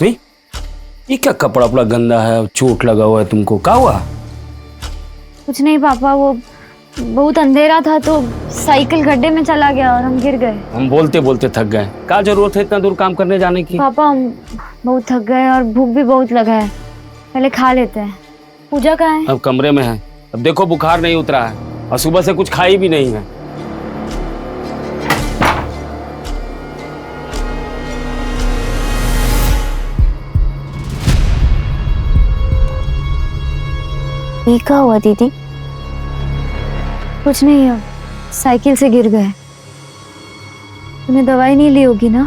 रश्मि, ये क्या कपड़ा वपड़ा गंदा है, चोट लगा हुआ है तुमको, क्या हुआ? कुछ नहीं पापा, वो बहुत अंधेरा था तो साइकिल गड्ढे में चला गया और हम गिर गए। हम बोलते बोलते थक गए। क्या जरूरत है इतना दूर काम करने जाने की? पापा हम बहुत थक गए और भूख भी बहुत लगा है, पहले खा लेते हैं। पूजा कहाँ है? अब कमरे में है। अब देखो बुखार नहीं उतरा है और सुबह से कुछ खाई भी नहीं है। ये क्या हुआ दीदी? कुछ नहीं है, साइकिल से गिर गए। तुम्हें दवाई नहीं ली होगी ना?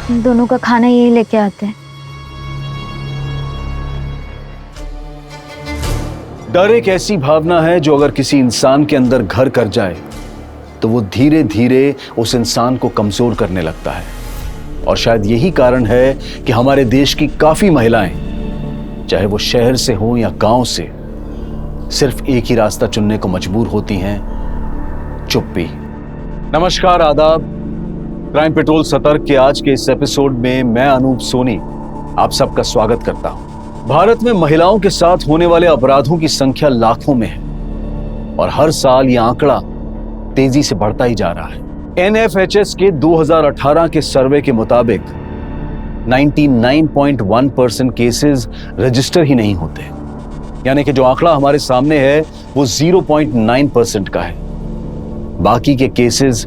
हम दोनों का खाना यही लेके आते हैं। डर एक ऐसी भावना है जो अगर किसी इंसान के अंदर घर कर जाए तो वो धीरे धीरे उस इंसान को कमजोर करने लगता है। और शायद यही कारण है कि हमारे देश की काफी महिलाएं, चाहे वो शहर से हो या गांव से, सिर्फ एक ही रास्ता चुनने को मजबूर होती हैं, चुप्पी। नमस्कार, आदाब। क्राइम पेट्रोल सतर्क के आज के इस एपिसोड में मैं अनूप सोनी आप सबका स्वागत करता हूं। भारत में महिलाओं के साथ होने वाले अपराधों की संख्या लाखों में है और हर साल यह आंकड़ा तेजी से बढ़ता ही जा रहा है। NFHS के 2018 के सर्वे के मुताबिक 99.1% केसेस रजिस्टर ही नहीं होते, यानी कि जो आंकड़ा हमारे सामने है वो 0.9% का है। बाकी के केसेस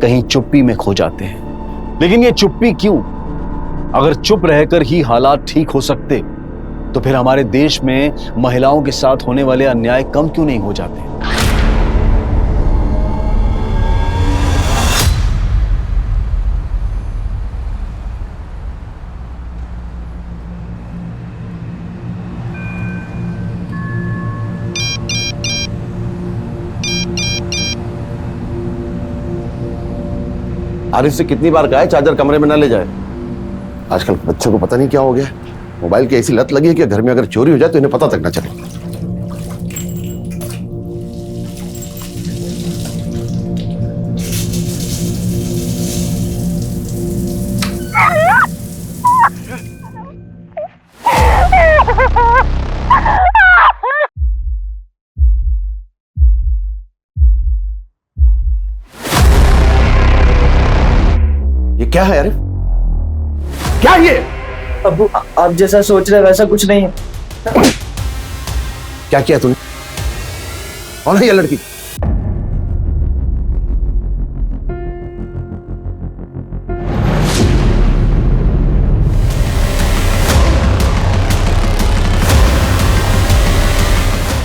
कहीं चुप्पी में खो जाते हैं। लेकिन ये चुप्पी क्यों? अगर चुप रहकर ही हालात ठीक हो सकते तो फिर हमारे देश में महिलाओं के साथ होने वाले अन्याय कम क्यों नहीं हो जाते? आरिफ से कितनी बार कहा है चार्जर कमरे में ना ले जाए। आजकल बच्चों को पता नहीं क्या हो गया, मोबाइल की ऐसी लत लगी है कि घर में अगर चोरी हो जाए तो इन्हें पता तक ना चले। ये क्या है आरिफ? क्या ये? अब्बू, आप जैसा सोच रहे वैसा कुछ नहीं है। क्या किया तूने? कौन है ये लड़की?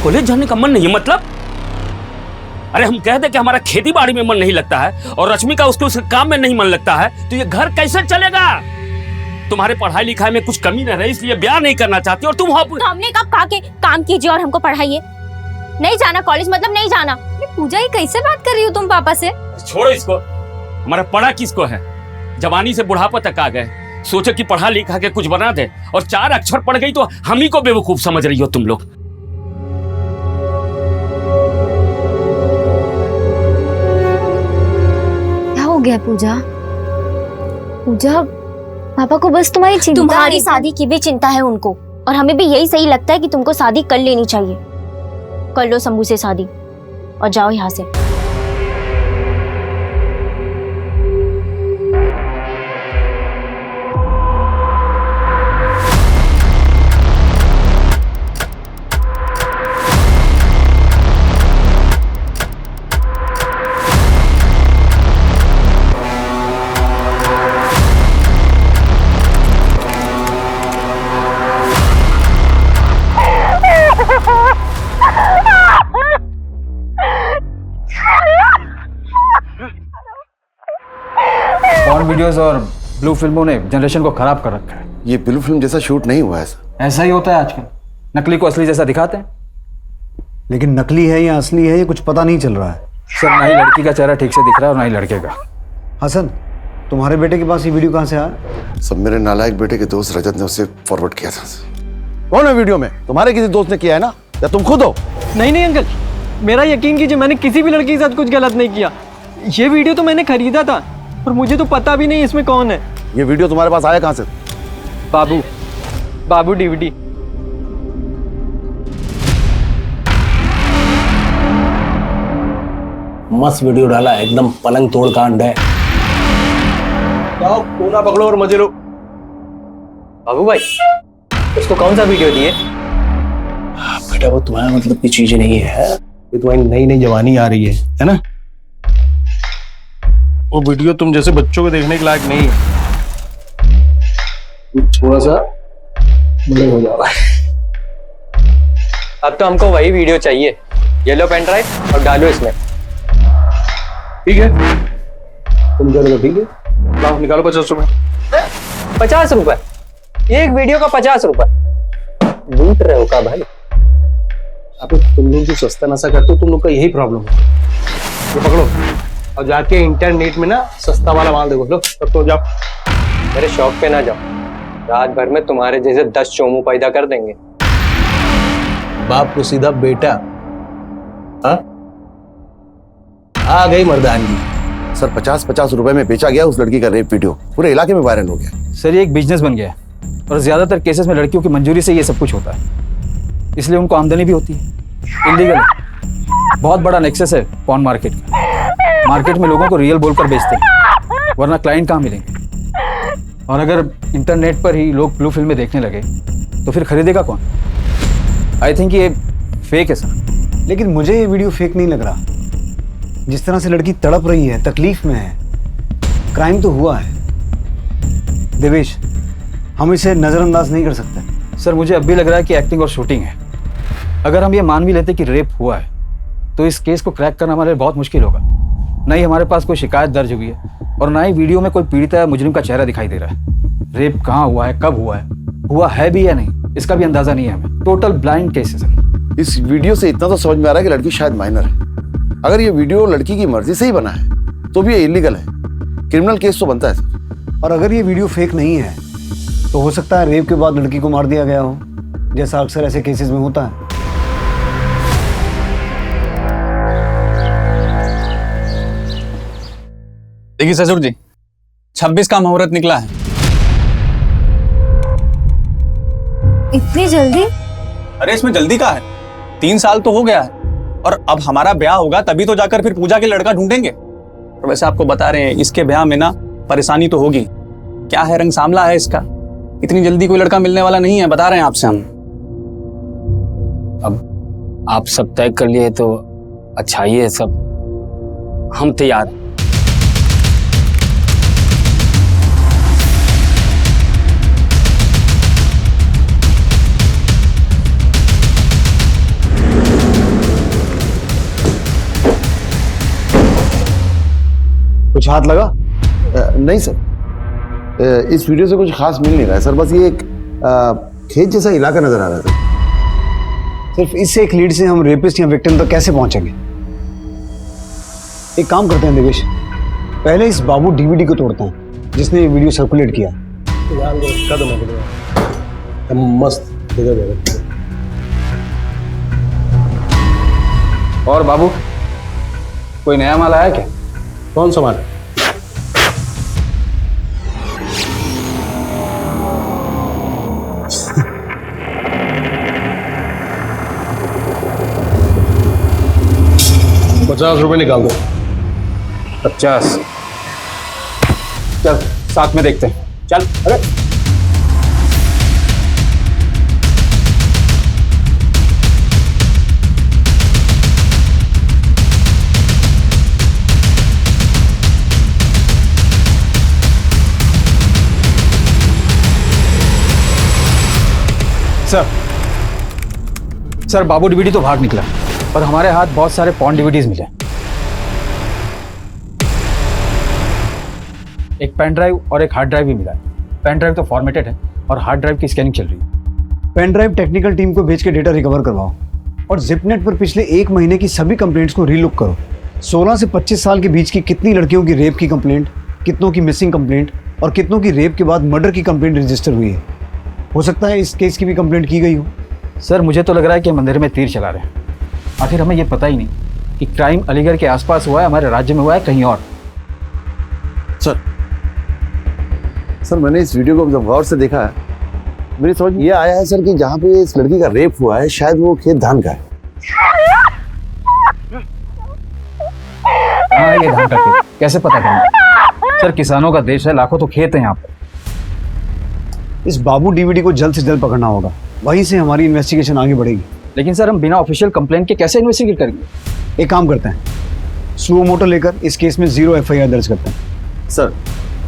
कॉलेज जाने का मन नहीं है मतलब? अरे हम कहते कि हमारा खेती बाड़ी में मन नहीं लगता है और रश्मि का उसके काम में नहीं मन लगता है, तो ये घर कैसे चलेगा? तुम्हारे पढ़ाई लिखाई में कुछ कमी न रहे इसलिए ब्याह नहीं करना चाहती और तुम तो हमने कब कहा कि काम कीजिए और हमको पढ़ाइए? नहीं जाना कॉलेज मतलब नहीं जाना। ये पूजा, ये कैसे बात कर रही हो तुम पापा से? छोड़ो इसको। हमारा पढ़ा किसको है? जवानी से बुढ़ापा तक आ गए, सोचो कि पढ़ा लिखा के कुछ बना दे और 4 अक्षर पढ़ गई तो हम ही को बेवकूफ समझ रही हो तुम लोग। क्या हो गया पूजा? पूजा, पापा को बस तुम्हारी चिंता है। तुम्हारी शादी की भी चिंता है उनको, और हमें भी यही सही लगता है कि तुमको शादी कर लेनी चाहिए। कर लो शंभू से शादी और जाओ यहाँ से। पॉर्न वीडियोस और ब्लू फिल्मों ने जनरेशन को खराब कर रखा है। ये ब्लू फिल्म जैसा शूट नहीं हुआ है सर। ऐसा ही होता है आजकल, नकली को असली जैसा दिखाते हैं। लेकिन नकली है या असली है ये कुछ पता नहीं चल रहा है। सर, ना ही लड़की का चेहरा ठीक से दिख रहा है और ना ही लड़के का। हसन, तुम्हारे बेटे के पास ये वीडियो कहाँ से आया? सब मेरे नालायक बेटे के दोस्त रजत ने उसे फॉरवर्ड किया था। कौन है वीडियो में? तुम्हारे किसी दोस्त ने किया है ना, या तुम खुद हो? नहीं अंकल, मेरा यकीन कीजिए, मैंने किसी भी लड़की के साथ कुछ गलत नहीं किया। ये वीडियो तो मैंने खरीदा था और मुझे तो पता भी नहीं इसमें कौन है। ये वीडियो तुम्हारे पास आया कहाँ से? बाबू डीवीडी। मस्त वीडियो डाला है, एकदम पलंग तोड़ कांड है। जाओ कोना पकड़ो और मजे लो। बाबू भाई उसको कौन सा वीडियो दिए? बेटा वो तुम्हारा मतलब की चीज नहीं है, ये तुम्हारी नई नई जवानी आ रही है ना? वो वीडियो तुम जैसे बच्चों को देखने के लायक नहीं है। थोड़ा सा बड़े हो जा रहा है। अब तो हमको वही वीडियो चाहिए, ये लो पेन ड्राइव और डालो इसमें। ठीक है, तुम कह रहे हो ठीक है, लाओ निकालो 50 रुपए। 50 रुपए? एक वीडियो का 50 रुपए? लूट रहे हो का भाई? अब तुम लोग जो सस्ता नशा करते हो, तुम लोग का यही प्रॉब्लम है। ये पकड़ो और जाके इंटरनेट में ना सस्ता वाला माल देखो। लो तब तो जाओ। मेरे शौक पे ना जाओ, रात भर में तुम्हारे जैसे 10 चोमू पैदा कर देंगे। बाप को सीधा बेटा। हाँ, आ गई मर्दानगी। सर 50-50 रुपए में बेचा गया उस लड़की का रेप वीडियो, पूरे इलाके में वायरल हो गया। सर ये एक बिजनेस बन गया है और ज्यादातर केसेस में लड़कियों की मंजूरी से ये सब कुछ होता है, इसलिए उनको आमदनी भी होती है। इलीगल है, बहुत बड़ा नेक्सस है पॉर्न मार्केट का। मार्केट में लोगों को रियल बोलकर बेचते हैं, वरना क्लाइंट कहाँ मिलेंगे। और अगर इंटरनेट पर ही लोग ब्लू फिल्में देखने लगे तो फिर खरीदेगा कौन? आई थिंक ये फेक है सर। लेकिन मुझे ये वीडियो फेक नहीं लग रहा। जिस तरह से लड़की तड़प रही है, तकलीफ में है, क्राइम तो हुआ है। देवेश, हम इसे नजरअंदाज नहीं कर सकते। सर मुझे अब भी लग रहा है कि एक्टिंग और शूटिंग है। अगर हम ये मान भी लेते कि रेप हुआ है तो इस केस को क्रैक करना हमारे लिए बहुत मुश्किल होगा। ना ही हमारे पास कोई शिकायत दर्ज हुई है और ना ही वीडियो में कोई पीड़िता या मुजरिम का चेहरा दिखाई दे रहा है। रेप कहाँ हुआ है, कब हुआ है भी या नहीं, इसका भी अंदाजा नहीं है हमें। टोटल ब्लाइंड केस है सर। इस वीडियो से इतना तो समझ में आ रहा है कि लड़की शायद माइनर है। अगर ये वीडियो लड़की की मर्जी से ही बना है तो भी ये इलीगल है, क्रिमिनल केस तो बनता है सर। और अगर ये वीडियो फेक नहीं है तो हो सकता है रेप के बाद लड़की को मार दिया गया हो, जैसा अक्सर ऐसे केसेस में होता है। देखिए ससुर जी, 26 का मुहूर्त निकला है। इतनी जल्दी? अरे इसमें जल्दी का है, 3 साल तो हो गया है और अब हमारा ब्याह होगा तभी तो जाकर फिर पूजा के लड़का ढूंढेंगे। और वैसे आपको बता रहे हैं इसके ब्याह में ना परेशानी तो होगी। क्या है, रंग सांवला है इसका, इतनी जल्दी कोई लड़का मिलने वाला नहीं है, बता रहे हैं आपसे हम। अब आप सब तय कर लिए तो अच्छा ही है सब, हम तैयार हैं। कुछ हाथ लगा? नहीं सर, इस वीडियो से कुछ खास मिल नहीं रहा है सर। बस ये एक खेत जैसा इलाका नजर आ रहा था। सिर्फ इससे एक लीड से हम रेपिस्ट या विक्टिम तक कैसे पहुंचेंगे? एक काम करते हैं देवेश, पहले इस बाबू डीवीडी को तोड़ते हैं जिसने ये वीडियो सर्कुलेट किया। मस्त जगह। और बाबू कोई नया माल आया क्या? कौन सा माल? ₹50 निकाल दो। 50? चल साथ में देखते हैं, चल। अरे सर बाबू डीवीडी तो भाग निकला और हमारे हाथ बहुत सारे पॉर्न डीवीडीज मिले। एक पेन ड्राइव और एक हार्ड ड्राइव भी मिला है। पेन ड्राइव तो फॉर्मेटेड है और हार्ड ड्राइव की स्कैनिंग चल रही है। पेन ड्राइव टेक्निकल टीम को भेज के डेटा रिकवर करवाओ और जिपनेट पर पिछले 1 महीने की सभी कंप्लेंट्स को रीलुक करो। 16 से 25 साल के बीच की कितनी लड़कियों की रेप की कंप्लेंट, कितनों की मिसिंग कंप्लेंट और कितनों की रेप के बाद मर्डर की कंप्लेंट रजिस्टर हुई है। हो सकता है इस केस की भी कंप्लेंट की गई हो। सर मुझे तो लग रहा है कि मंदिर में तीर चला रहे हैं। आखिर हमें यह पता ही नहीं कि क्राइम अलीगढ़ के आसपास हुआ है, हमारे राज्य में हुआ है, कहीं और। सर सर मैंने इस वीडियो को जब गौर से देखा है मेरी समझ में ये आया है सर कि जहाँ पे इस लड़की का रेप हुआ है शायद वो खेत धान का है। हाँ ये धान का खेत कैसे पता करेंगे सर, किसानों का देश है, लाखों तो खेत हैं यहाँ पर। इस बाबू डीवीडी को जल्द से जल्द पकड़ना होगा, वहीं से हमारी इन्वेस्टिगेशन आगे बढ़ेगी। लेकिन सर हम बिना ऑफिशियल कंप्लेंट के कैसे इन्वेस्टिगेट करेंगे? एक काम करते हैं, सुओ मोटो लेकर इस केस में 0 FIR दर्ज करते हैं। सर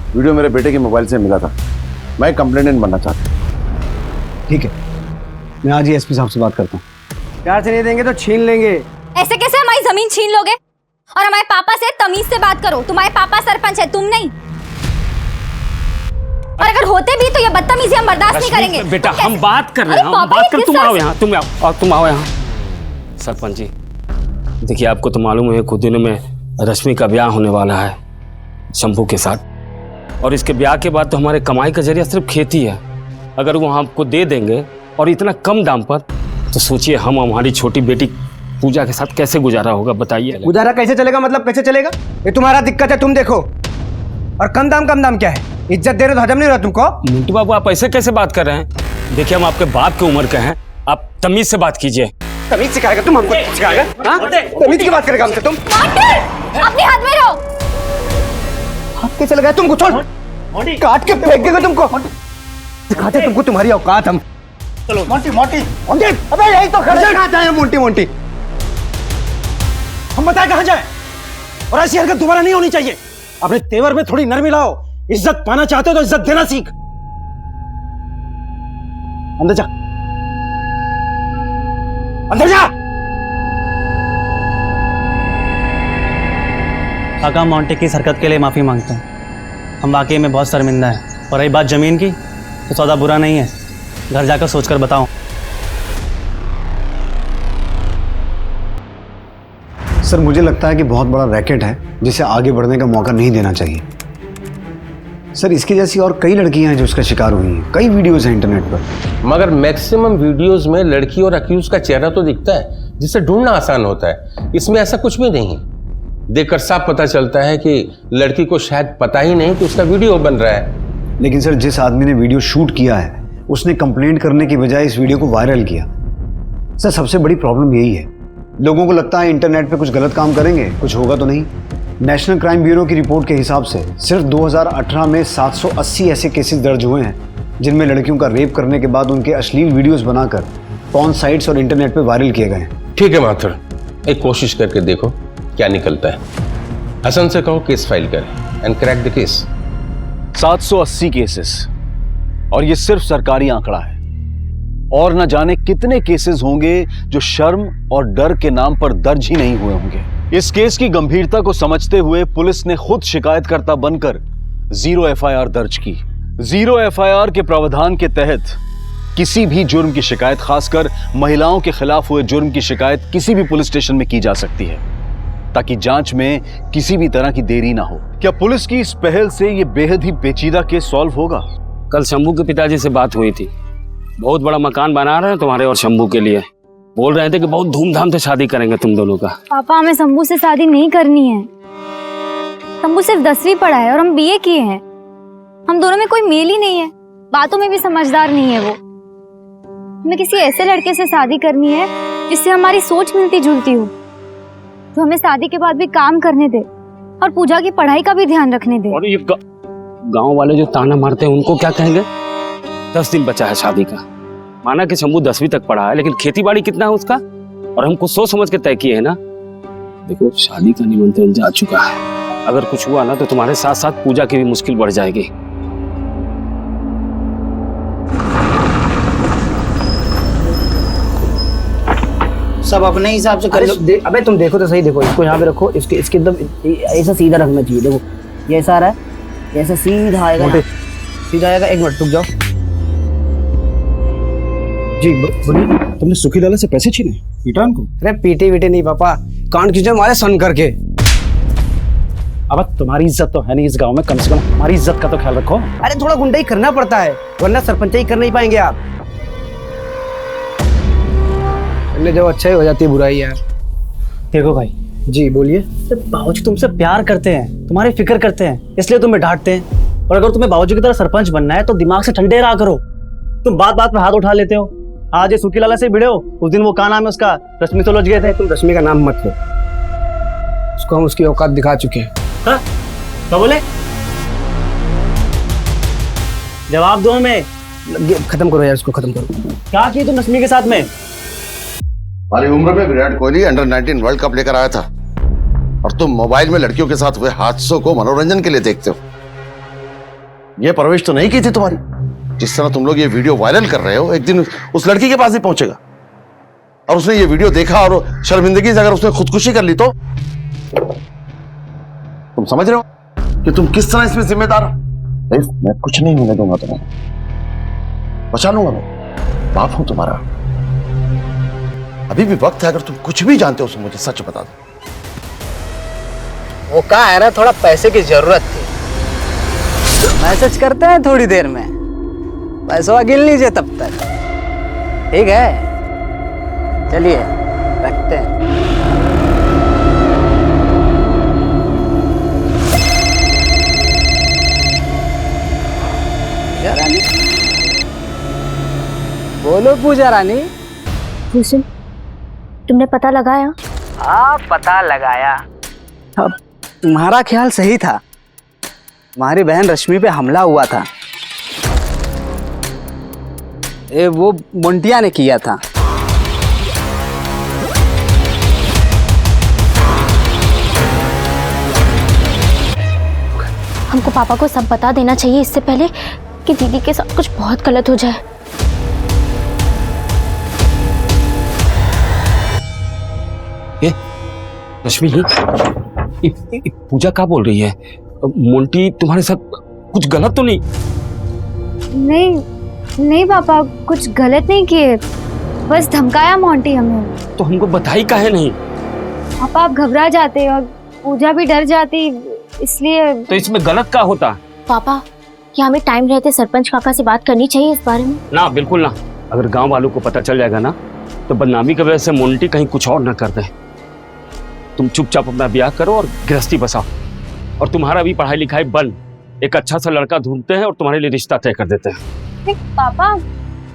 वीडियो मेरे बेटे के मोबाइल से मिला था, मैं कंप्लेनेंट बनना चाहता हूँ। ठीक है, मैं आज ही एसपी साहब से बात करता हूँ। प्यार से नहीं देंगे तो छीन लेंगे। ऐसे कैसे हमारी जमीन छीन लोगे? और हमारे पापा से तमीज से बात करो, तुम्हारे पापा सरपंच है, तुम नहीं। और अगर होते भी तो ये बदतमीजी हम बर्दाश्त नहीं करेंगे। बेटा हम बात कर रहे हैं, हम बात कर, तुम आओ यहाँ, तुम आओ यहाँ। सरपंच जी देखिए, आपको तो मालूम है कुछ दिनों में रश्मि का ब्याह होने वाला है शंभू के साथ, और इसके ब्याह के बाद तो हमारे कमाई का जरिया सिर्फ खेती है। अगर वो हमको दे देंगे और इतना कम दाम पर, तो सोचिए हम हमारी छोटी बेटी पूजा के साथ कैसे गुजारा होगा, बताइए। गुजारा कैसे चलेगा? मतलब कैसे चलेगा? ये तुम्हारा दिक्कत है, तुम देखो। और कम दाम क्या है? इज्जत दे रहे तो हजम नहीं रहा तुमको? मिंटू बाबू आप ऐसे कैसे बात कर रहे हैं? देखिए हम आपके बाप की उम्र के हैं, आप तमीज से बात कीजिए। तमीज सिखाएगा तुम हमको? सिखाएगा? तमीज की बात करेगा हमसे तुम? अपने हाथ में रहो। हाथ कैसे लगाया तुमको? छोड़, काट के फेंक देगा तुमको। सिखाते तुमको तुम्हारी औकात हम। चलो मोंटी मोंटी मोंटी, अबे यही तो खड़े कहाँ जाए मोंटी मोंटी? हम बताए कहाँ जाए? और ऐसी हरकत दोबारा नहीं होनी चाहिए। अपने तेवर में थोड़ी नरमी लाओ। इज्जत पाना चाहते हो तो इज्जत देना सीख। अंदर जा, अंदर जा। काका मोंटी की इस हरकत के लिए माफी मांगता हूँ। हम वाकई में बहुत शर्मिंदा है। और रही बात जमीन की, तो सौदा बुरा नहीं है, घर जाकर सोचकर बताऊं। सर मुझे लगता है कि बहुत बड़ा रैकेट है जिसे आगे बढ़ने का मौका नहीं देना चाहिए। सर इसकी जैसी और कई लड़कियां हैं जो इसका शिकार हुई हैं, कई वीडियोस हैं इंटरनेट पर। मगर मैक्सिमम वीडियोस में लड़की और अक्यूज का चेहरा तो दिखता है, जिसे ढूंढना आसान होता है। इसमें ऐसा कुछ भी नहीं, देखकर साफ पता चलता है कि लड़की को शायद पता ही नहीं कि उसका वीडियो बन रहा है। लेकिन सर जिस आदमी ने वीडियो शूट किया है उसने कंप्लेंट करने की बजाय इस वीडियो को वायरल किया। सर सबसे बड़ी प्रॉब्लम यही है, लोगों को लगता है इंटरनेट पे कुछ गलत काम करेंगे कुछ होगा तो नहीं। नेशनल क्राइम ब्यूरो की रिपोर्ट के हिसाब से सिर्फ 2018 में 780 ऐसे केसेस दर्ज हुए हैं जिनमें लड़कियों का रेप करने के बाद उनके अश्लील वीडियोस बनाकर पॉर्न साइट्स और इंटरनेट पे वायरल किए गए हैं। ठीक है माथुर, एक कोशिश करके देखो क्या निकलता है। हसन से कहो केस फाइल करें and crack the case. 780 cases, और ये सिर्फ सरकारी आंकड़ा है, और न जाने कितने केसेस होंगे जो शर्म और डर के नाम पर दर्ज ही नहीं हुए होंगे। इस केस की गंभीरता को समझते हुए पुलिस ने खुद शिकायतकर्ता बनकर 0 FIR दर्ज की। 0 FIR के प्रावधान के तहत किसी भी जुर्म की शिकायत, खासकर महिलाओं के खिलाफ हुए जुर्म की शिकायत किसी भी पुलिस स्टेशन में की जा सकती है, ताकि जांच में किसी भी तरह की देरी ना हो। क्या पुलिस की इस पहल से ये बेहद ही पेचीदा केस सॉल्व होगा? कल शंभू के पिताजी से बात हुई थी, बहुत बड़ा मकान बना रहे हैं तुम्हारे और शंभू के लिए। बोल रहे थे कि बहुत धूमधाम से शादी करेंगे तुम दोनों का। पापा हमें शंभू से शादी नहीं करनी है। शंभू सिर्फ 10वीं पढ़ा है और हम BA किए हैं। हम दोनों में कोई मेल ही नहीं है, बातों में भी समझदार नहीं है वो। हमें किसी ऐसे लड़के से शादी करनी है जिससे हमारी सोच मिलती जुलती हो, जो हमें शादी के बाद भी काम करने दे और पूजा की पढ़ाई का भी ध्यान रखने दे। और ये गांव वाले जो ताना मारते हैं उनको क्या कहेंगे? 10 दिन बचा है शादी का। माना कि शंभू 10वीं तक पढ़ा है, लेकिन खेती बाड़ी कितना है उसका, और हम कुछ सोच समझ के तय किए है ना। देखो शादी का निमंत्रण जा चुका है, अगर कुछ हुआ ना तो तुम्हारे साथ साथ पूजा की भी मुश्किल बढ़ जाएगी। सब अपने हिसाब से कर लो। अबे तुम देखो तो सही, देखो इसको यहाँ पे रखो, इसके एकदम ऐसा सीधा रखना चाहिए। देखो ये ऐसा आ रहा है, ऐसा सीधा आएगा, सीधा आएगा। एक मिनट रुक जाओ जी। बोलिए। तुमने सुखी लाला से पैसे छीने? पीटा उनको? अरे पीटे वीटे नहीं पापा, कान खींचे मारे सन करके। अब तुम्हारी इज्जत तो है नहीं इस गांव में, कम से कम हमारी इज्जत का तो ख्याल रखो। अरे थोड़ा गुंडाई करना पड़ता है, वरना सरपंचाई कर नहीं पाएंगे आप। जो अच्छा ही हो जाती है बुराई यार। देखो भाई जी बोलिए। बाबूजी तुमसे प्यार करते हैं, तुम्हारी फिक्र करते हैं, इसलिए तुम्हें डांटते हैं। और अगर तुम्हें बाबूजी की तरह सरपंच बनना है तो दिमाग से ठंडे रहा करो। तुम बात बात पे हाथ उठा लेते हो। आज ये सुखी लाला से भिड़े हो, उस दिन वो क्या नाम है उसका, रश्मि से उलझ गए थे। तुम रश्मि का नाम मत लो, उसको हम उसकी औकात दिखा चुके हैं। हाँ? क्या बोले? जवाब दो हमें। खत्म करो यार, इसको खत्म करो। क्या किए तुम रश्मि के साथ में? हमारी उम्र में Virat Kohli under 19 world cup लेकर आया था और तुम मोबाइल में लड़कियों के साथ हुए हादसों को मनोरंजन के लिए देखते हो। यह परवरिश तो नहीं की थी तुम्हारी। जिस तरह तुम लोग ये वीडियो वायरल कर रहे हो, एक दिन उस लड़की के पास ही पहुंचेगा और उसने ये वीडियो देखा और शर्मिंदगी से अगर उसने खुदकुशी कर ली तो तुम समझ रहे हो कि तुम किस तरह इसमें जिम्मेदार हो। मैं कुछ नहीं होने दूंगा तुम्हें, बचा लूंगा। मैं बाप हूं तुम्हारा। अभी भी वक्त है, अगर तुम कुछ भी जानते हो तो मुझे सच बता दो। वो कहा है ना, थोड़ा पैसे की जरूरत थी। मैसेज करते हैं थोड़ी देर में, पैसा गिन लीजिए तब तक। ठीक है, चलिए रखते हैं। पूजा रानी, बोलो पूजा रानी। भूषण, तुमने पता लगाया? हाँ, पता लगाया। अब तुम्हारा ख्याल सही था, तुम्हारी बहन रश्मि पे हमला हुआ था। वो मुंटिया ने किया था। हमको पापा को सब बता देना चाहिए इससे पहले कि दीदी के साथ कुछ बहुत गलत हो जाए। ये रश्मि, पूजा क्या बोल रही है? मोंटी तुम्हारे साथ कुछ गलत तो नहीं? नहीं पापा, कुछ गलत नहीं किए, बस धमकाया मोंटी हमें। तो हमको बताई काहे नहीं? पापा आप घबरा जाते और पूजा भी डर जाती, इसलिए। तो इसमें गलत क्या होता? पापा, क्या हमें टाइम रहते सरपंच काका से बात करनी चाहिए इस बारे में? ना, बिल्कुल ना। अगर गांव वालों को पता चल जाएगा ना तो बदनामी की वजह से मोंटी कहीं कुछ और ना कर दे। तुम चुपचाप अपना ब्याह करो और गृहस्थी बसाओ, और तुम्हारा भी पढ़ाई लिखाई बंद। एक अच्छा सा लड़का ढूंढते हैं और तुम्हारे लिए रिश्ता तय कर देते हैं। पापा,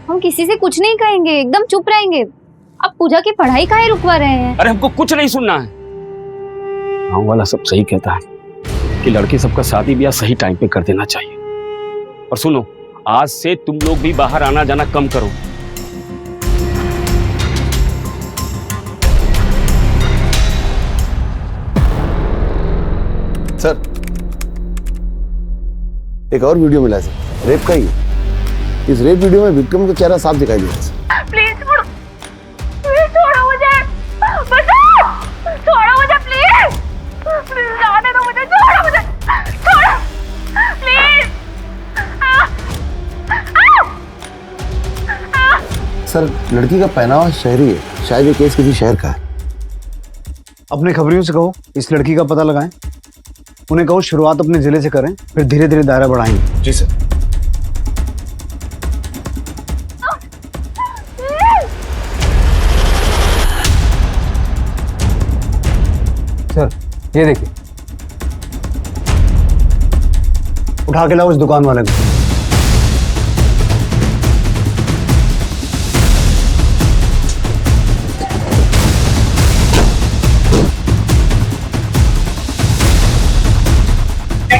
हम किसी से कुछ नहीं कहेंगे, एकदम चुप रहेंगे। अब पूजा की पढ़ाई काहे रुकवा रहे हैं? अरे हमको कुछ नहीं सुनना है। गाँव वाला सब सही कहता है कि लड़की सबका शादी ब्याह सही टाइम पे कर देना चाहिए। और सुनो, आज से तुम लोग भी बाहर आना जाना कम करो। सर, एक और वीडियो मिला है सर, रेप का ही। इस रेप वीडियो में विक्रम का चेहरा साफ दिखाई दिया सर। प्लीज छोड़ो मुझे, छोड़ो मुझे प्लीज, जाने दो मुझे, छोड़ो मुझे, छोड़ो प्लीज। सर, लड़की का पहनावा शहरी है, शायद ये केस किसी शहर का है। अपने खबरियों से कहो इस लड़की का पता लगाएं। उन्हें कहो शुरुआत अपने जिले से करें, फिर धीरे धीरे दायरा बढ़ाएंगे। जी सर। सर, ये देखिए, उठा के लाओ इस दुकान वाले को।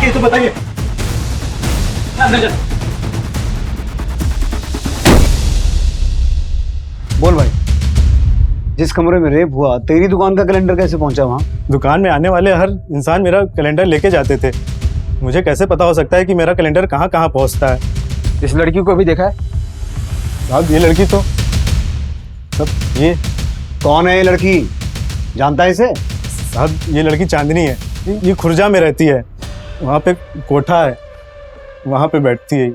तो बताइए। बोल भाई, जिस कमरे में रेप हुआ, तेरी दुकान का कैलेंडर कैसे पहुंचा वहां? दुकान में आने वाले हर इंसान मेरा कैलेंडर लेके जाते थे। मुझे कैसे पता हो सकता है कि मेरा कैलेंडर कहाँ कहाँ पहुंचता है? इस लड़की को भी देखा है साहब? ये लड़की तो सब, ये कौन है? ये लड़की जानता है इसे? साहब, ये लड़की चांदनी है। ये खुर्जा में रहती है, वहाँ पे कोठा है, वहाँ पे बैठती है।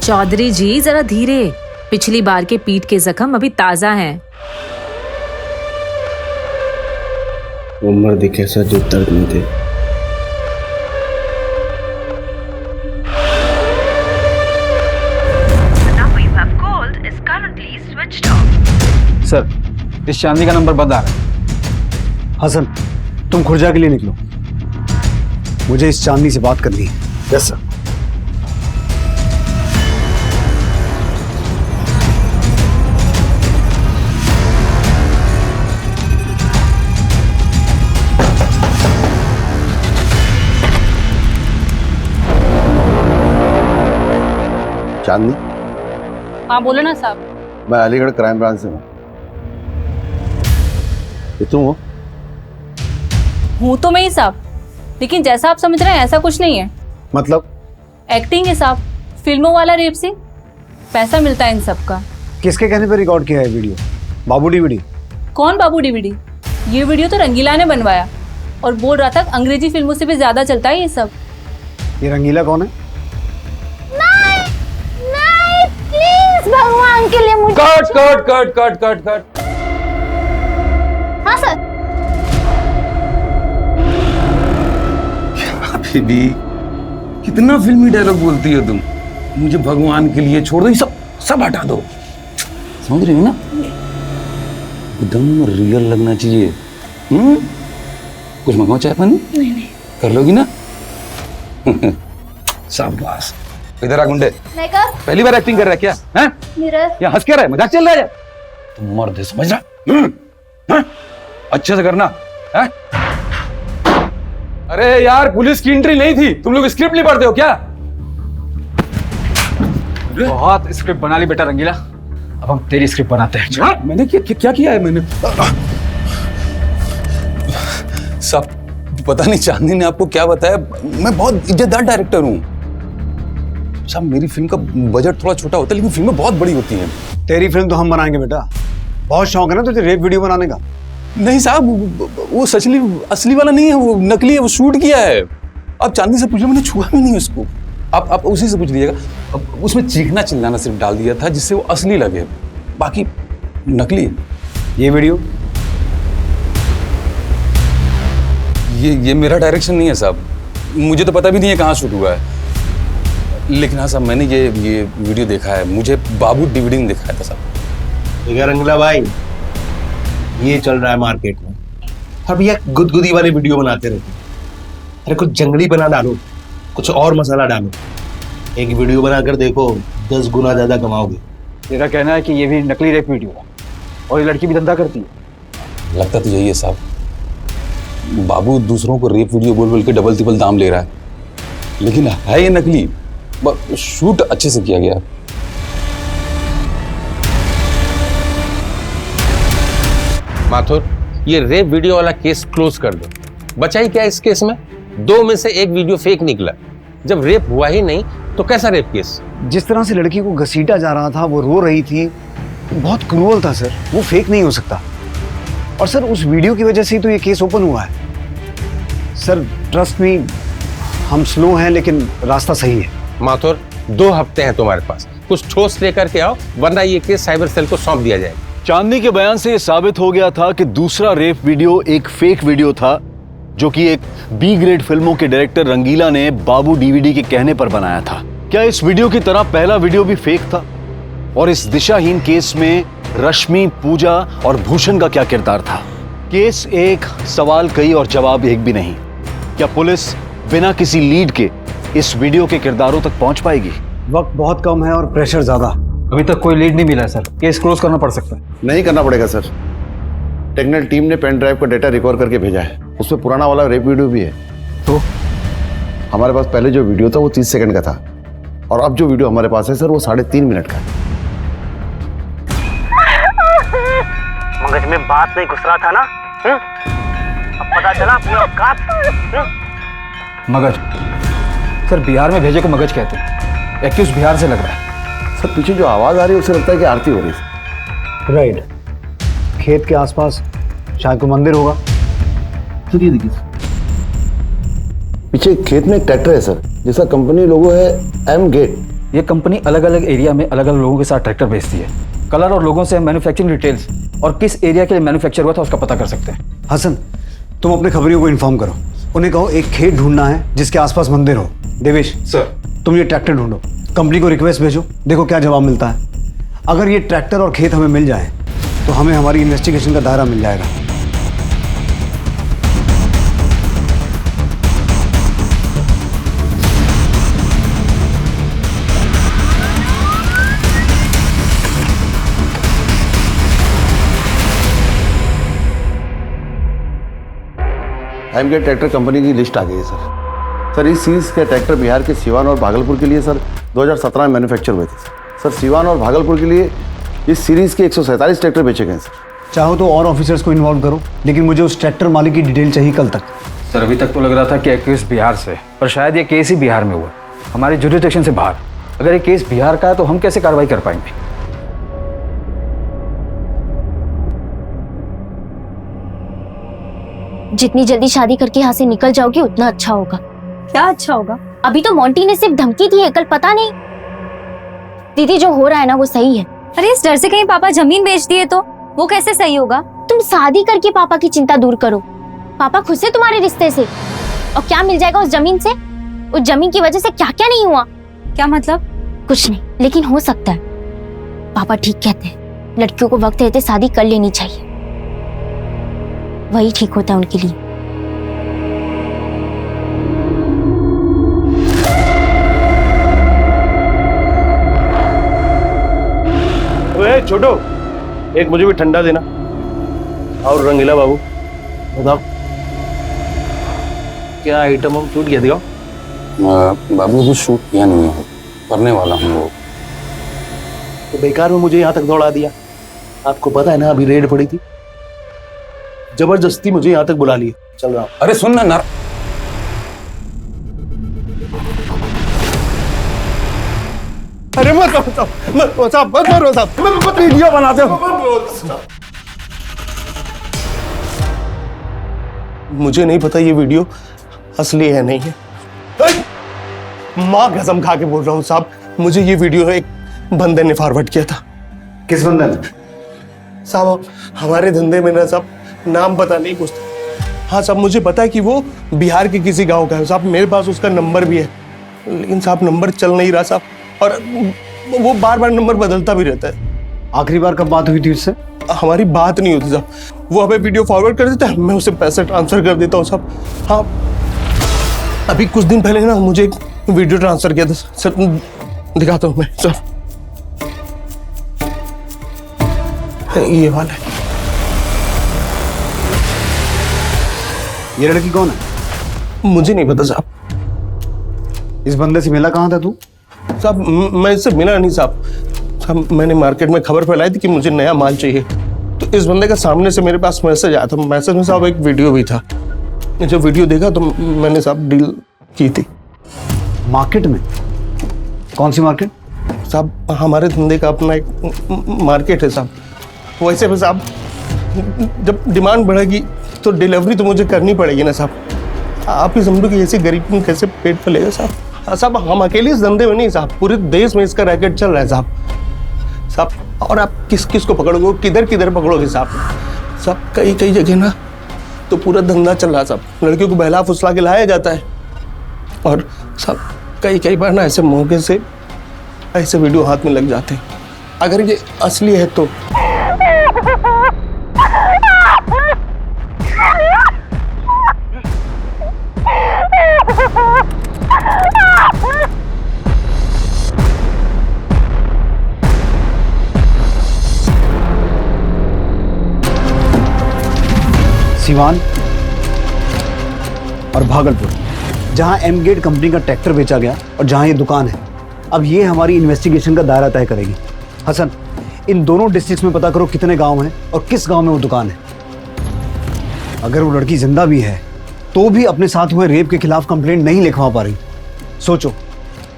चौधरी जी जरा धीरे, पिछली बार के पीठ के जख्म अभी ताजा हैं। वो मर्द कैसा जो दर्द में थे। सर, इस चांदी का नंबर बंद आ रहा है। हसन, तुम खुर्जा के लिए निकलो, मुझे इस चांदी से बात करनी है। Yes sir. चांदनी, हाँ बोलो ना साहब। मैं अलीगढ़ क्राइम ब्रांच से हूँ। ये तुम हो? हूँ तो मैं ही साहब, लेकिन जैसा आप समझ रहे हैं ऐसा कुछ नहीं है। मतलब? एक्टिंग है साहब, फिल्मों वाला रेप सीन, पैसा मिलता है इन सब का। किसके कहने पर रिकॉर्ड किया है वीडियो? बाबू डीवीडी? कौन बाबू डीवीडी? ये वीडियो तो रंगीला ने बनवाया और बोल रहा था अंग्रेजी फिल्मों से भी ज्यादा चलता है ये सब। ये रंगीला कौन है? प्लीज भगवान के लिए मुझे cut cut cut cut cut cut. हाँ सर। बेबी, कितना फिल्मी डायलॉग बोलती हो तुम। मुझे भगवान के लिए छोड़ दो, ये सब सब हटा दो। समझ रही हो ना? एकदम रियल लगना चाहिए। कुछ मंगाओ चाय पानी? नहीं। कर लोगी ना? शाबाश। इधर आ गुंडे। मेकअप? पहली बार एक्टिंग कर रहा है क्या? हैं? मिरर? यहाँ हंस क्या रहा है? मजाक चल रहा है? तुम मर्द है, समझ रहा? अच्छे से करना है? अरे यार, पुलिस की एंट्री नहीं थी। तुम लोग स्क्रिप्ट नहीं पढ़ते हो क्या? बहुत स्क्रिप्ट बना ली बेटा रंगीला, अब हम तेरी स्क्रिप्ट बनाते हैं। मैंने क्या किया है मैंने? सब पता नहीं चांदनी ने आपको क्या बताया। मैं बहुत इज्जतदार डायरेक्टर हूँ साहब। मेरी फिल्म का बजट थोड़ा छोटा होता है, लेकिन फिल्में बहुत बड़ी होती हैं। तेरी फिल्म तो हम बनाएंगे बेटा। बहुत शौक है ना तुझे रेप वीडियो बनाने का? नहीं साहब, वो सचली असली वाला नहीं है, वो नकली है, वो शूट किया है। आप चांदनी से पूछ लो, मैंने छुआ भी नहीं उसको। आप उसी से पूछ लीजिएगा। अब उसमें चीखना चिल्लाना सिर्फ डाल दिया था जिससे वो असली लगे, बाकी नकली है। ये वीडियो? ये मेरा डायरेक्शन नहीं है साहब। मुझे तो पता भी नहीं है कहाँ शूट हुआ है। लेकिन हाँ साहब, मैंने ये वीडियो देखा है। मुझे बाबू डीवीडी ने दिखाया था साहब। ठीक है रंगला भाई, ये चल रहा है मार्केट में। अब ये गुदगुदी वाले वीडियो बनाते रहते हैं। अरे कुछ जंगली बना डालो, कुछ और मसाला डालो। एक वीडियो बनाकर देखो, 10 गुना ज्यादा कमाओगे। तेरा कहना है कि ये भी नकली रेप वीडियो है और ये लड़की भी धंधा करती है? लगता तो यही है साहब। बाबू दूसरों को रेप वीडियो बोल बोल के डबल तिबल दाम ले रहा है, लेकिन है ये नकली। शूट अच्छे से किया गया। माथुर, ये रेप वीडियो वाला केस क्लोज कर दो। बचा ही क्या इस केस में? 2 में से 1 वीडियो फेक निकला। जब रेप हुआ ही नहीं तो कैसा रेप केस? जिस तरह से लड़की को घसीटा जा रहा था, वो रो रही थी, बहुत क्रूअल था सर। वो फेक नहीं हो सकता। और सर उस वीडियो की वजह से ही तो ये केस ओपन हुआ है। सर ट्रस्ट मी, हम स्लो हैं लेकिन रास्ता सही है। माथुर, 2 हफ्ते हैं तुम्हारे पास, कुछ ठोस लेकर के आओ, वरना ये केस साइबर सेल को सौंप दिया जाएगा। चांदनी के बयान से यह साबित हो गया था कि दूसरा रेप वीडियो एक फेक वीडियो था, जो कि एक बी ग्रेड फिल्मों के डायरेक्टर रंगीला ने बाबू डीवीडी के कहने पर बनाया था। क्या इस वीडियो की तरह पहला वीडियो भी फेक था? और इस दिशाहीन केस में रश्मि, पूजा और भूषण का क्या किरदार था? केस एक, सवाल कई और जवाब एक भी नहीं। क्या पुलिस बिना किसी लीड के इस वीडियो के किरदारों तक पहुंच पाएगी? वक्त बहुत कम है और प्रेशर ज्यादा। अभी तक कोई लीड नहीं मिला है सर। केस क्लोज करना पड़ सकता है। नहीं करना पड़ेगा सर। टेक्निकल टीम ने पेन ड्राइव का डेटा रिकवर करके भेजा है। उसमें पुराना वाला रेप वीडियो भी है। तो हमारे पास पहले जो वीडियो था वो 30 सेकंड का था, और अब जो वीडियो हमारे पास है सर वो 3.5 मिनट का है। मगज में बात नहीं घुस रहा था ना? अब पता चला अपनी औकात। मगज? सर बिहार में भेजे को मगज कहते हैं। एक्यूज बिहार से लग रहा है। सर पीछे जो आवाज आ रही है उससे लगता है कि आरती हो रही है। राइट। खेत के आसपास शायद कोई मंदिर होगा। सर ये देखिए, पीछे खेत में एक ट्रैक्टर है सर, जिसका कंपनी लोगो है एम गेट। ये कंपनी अलग अलग एरिया में अलग अलग लोगों के साथ ट्रैक्टर बेचती है। कलर और लोगों से हम मैन्युफैक्चरिंग डिटेल्स और किस एरिया के लिए मैन्युफैक्चर हुआ था उसका पता कर सकते हैं। हसन, तुम अपने खबरियों को इन्फॉर्म करो, उन्हें कहो एक खेत ढूंढना है जिसके आसपास मंदिर हो। देवेश सर, तुम ये ट्रैक्टर ढूंढो, कंपनी को रिक्वेस्ट भेजो, देखो क्या जवाब मिलता है। अगर ये ट्रैक्टर और खेत हमें मिल जाए तो हमें हमारी इन्वेस्टिगेशन का दायरा मिल जाएगा। एमगेट ट्रैक्टर कंपनी की लिस्ट आ गई है सर। इस सीरीज के ट्रैक्टर बिहार के सिवान और भागलपुर के लिए सर 2017 में मैन्युफैक्चर हुए थे सर। सिवान और भागलपुर के लिए इस सीरीज के 147 ट्रैक्टर बेचे गए सर। चाहो तो और ऑफिसर्स को इन्वॉल्व करो, लेकिन मुझे उस ट्रैक्टर मालिक की डिटेल चाहिए कल तक। सर, अभी तक तो लग रहा था कि केस बिहार से, पर शायद ये केस ही बिहार में हुआ, हमारे जुरिडिक्शन से बाहर। अगर ये केस बिहार का है तो हम कैसे कार्रवाई कर पाएंगे? जितनी जल्दी शादी करके यहाँ से निकल जाओगी उतना अच्छा होगा। क्या अच्छा होगा? अभी तो मोंटी ने सिर्फ धमकी दी है, कल पता नहीं। दीदी, जो हो रहा है ना वो सही है। अरे इस डर से कहीं पापा जमीन बेच दिए तो वो कैसे सही होगा? तुम शादी करके पापा की चिंता दूर करो। पापा खुश है तुम्हारे रिश्ते से, और क्या मिल जाएगा उस जमीन से? उस जमीन की वजह से क्या क्या नहीं हुआ। क्या मतलब? कुछ नहीं, लेकिन हो सकता है। पापा ठीक कहते हैं, लड़कियों को वक्त रहते शादी कर लेनी चाहिए, वही ठीक होता है उनके लिए। ओए छोटो, एक मुझे भी ठंडा देना। और रंगीला बाबू बताओ क्या आइटम हम शूट किया? दिखाओ। बाबू अभी शूट किया नहीं है, करने वाला हूँ वो। तो बेकार में मुझे यहाँ तक दौड़ा दिया। आपको पता है ना अभी रेड पड़ी थी, जबरदस्ती मुझे यहाँ तक बुला लिया। चल रहा हूँ। अरे सुन ना नर, अरे मत मारो साहब, मत वीडियो बनाते हो। मुझे नहीं पता ये वीडियो असली है नहीं है। माँ कसम खा के बोल रहा हूँ साहब, मुझे ये वीडियो एक बंदे ने फॉरवर्ड किया था। किस बंदे ने? साहब हमारे धंधे में ना साहब नाम पता नहीं कुछ। हाँ साहब, मुझे पता है कि वो बिहार के किसी गांव का है साहब। मेरे पास उसका नंबर भी है, लेकिन साहब नंबर चल नहीं रहा साहब, और वो बार बार नंबर बदलता भी रहता है। आखिरी बार कब बात हुई थी उससे? हमारी बात नहीं होती साहब। वो हमें वीडियो फॉरवर्ड कर देता है, मैं उसे पैसे ट्रांसफर कर देता हूँ साहब। हाँ, अभी कुछ दिन पहले ना मुझे एक वीडियो ट्रांसफर किया था सर, दिखाता हूँ मैं सर। ये वाला है। ये लड़की कौन है? मुझे नहीं पता साहब। इस बंदे से मिला कहाँ था तू? साहब मैं इससे मिला नहीं साहब। साहब मैंने मार्केट में खबर फैलाई थी कि मुझे नया माल चाहिए, तो इस बंदे का सामने से मेरे पास मैसेज आया था। मैसेज में साहब एक वीडियो भी था। जब वीडियो देखा तो मैंने साहब डील की थी। मार्केट में? कौन सी मार्केट? साहब हमारे धंधे का अपना एक मार्केट है साहब। वैसे भी साहब जब डिमांड बढ़ेगी तो डिलीवरी तो मुझे करनी पड़ेगी ना साहब। आप ही समझो कि ऐसे गरीब में कैसे पेट फैलेगा साहब। साहब हम अकेले इस धंधे में नहीं साहब, पूरे देश में इसका रैकेट चल रहा है साहब। साहब और आप किस किस को पकड़ोगे, किधर किधर पकड़ोगे साहब? साहब कई कई जगह ना तो पूरा धंधा चल रहा है साहब। लड़कियों को बहला फुसला के लाया जाता है, और साहब कई बार ना ऐसे मौके से ऐसे वीडियो हाथ में लग जाते हैं। अगर ये असली है तो सिवान और भागलपुर, जहां एमगेट कंपनी का ट्रैक्टर बेचा गया और जहां ये दुकान है, अब ये हमारी इन्वेस्टिगेशन का दायरा तय करेगी। हसन, इन दोनों डिस्ट्रिक्ट्स में पता करो कितने गांव हैं और किस गांव में वो दुकान है। अगर वो लड़की जिंदा भी है तो भी अपने साथ हुए रेप के खिलाफ कंप्लेंट नहीं लिखवा पा रही। सोचो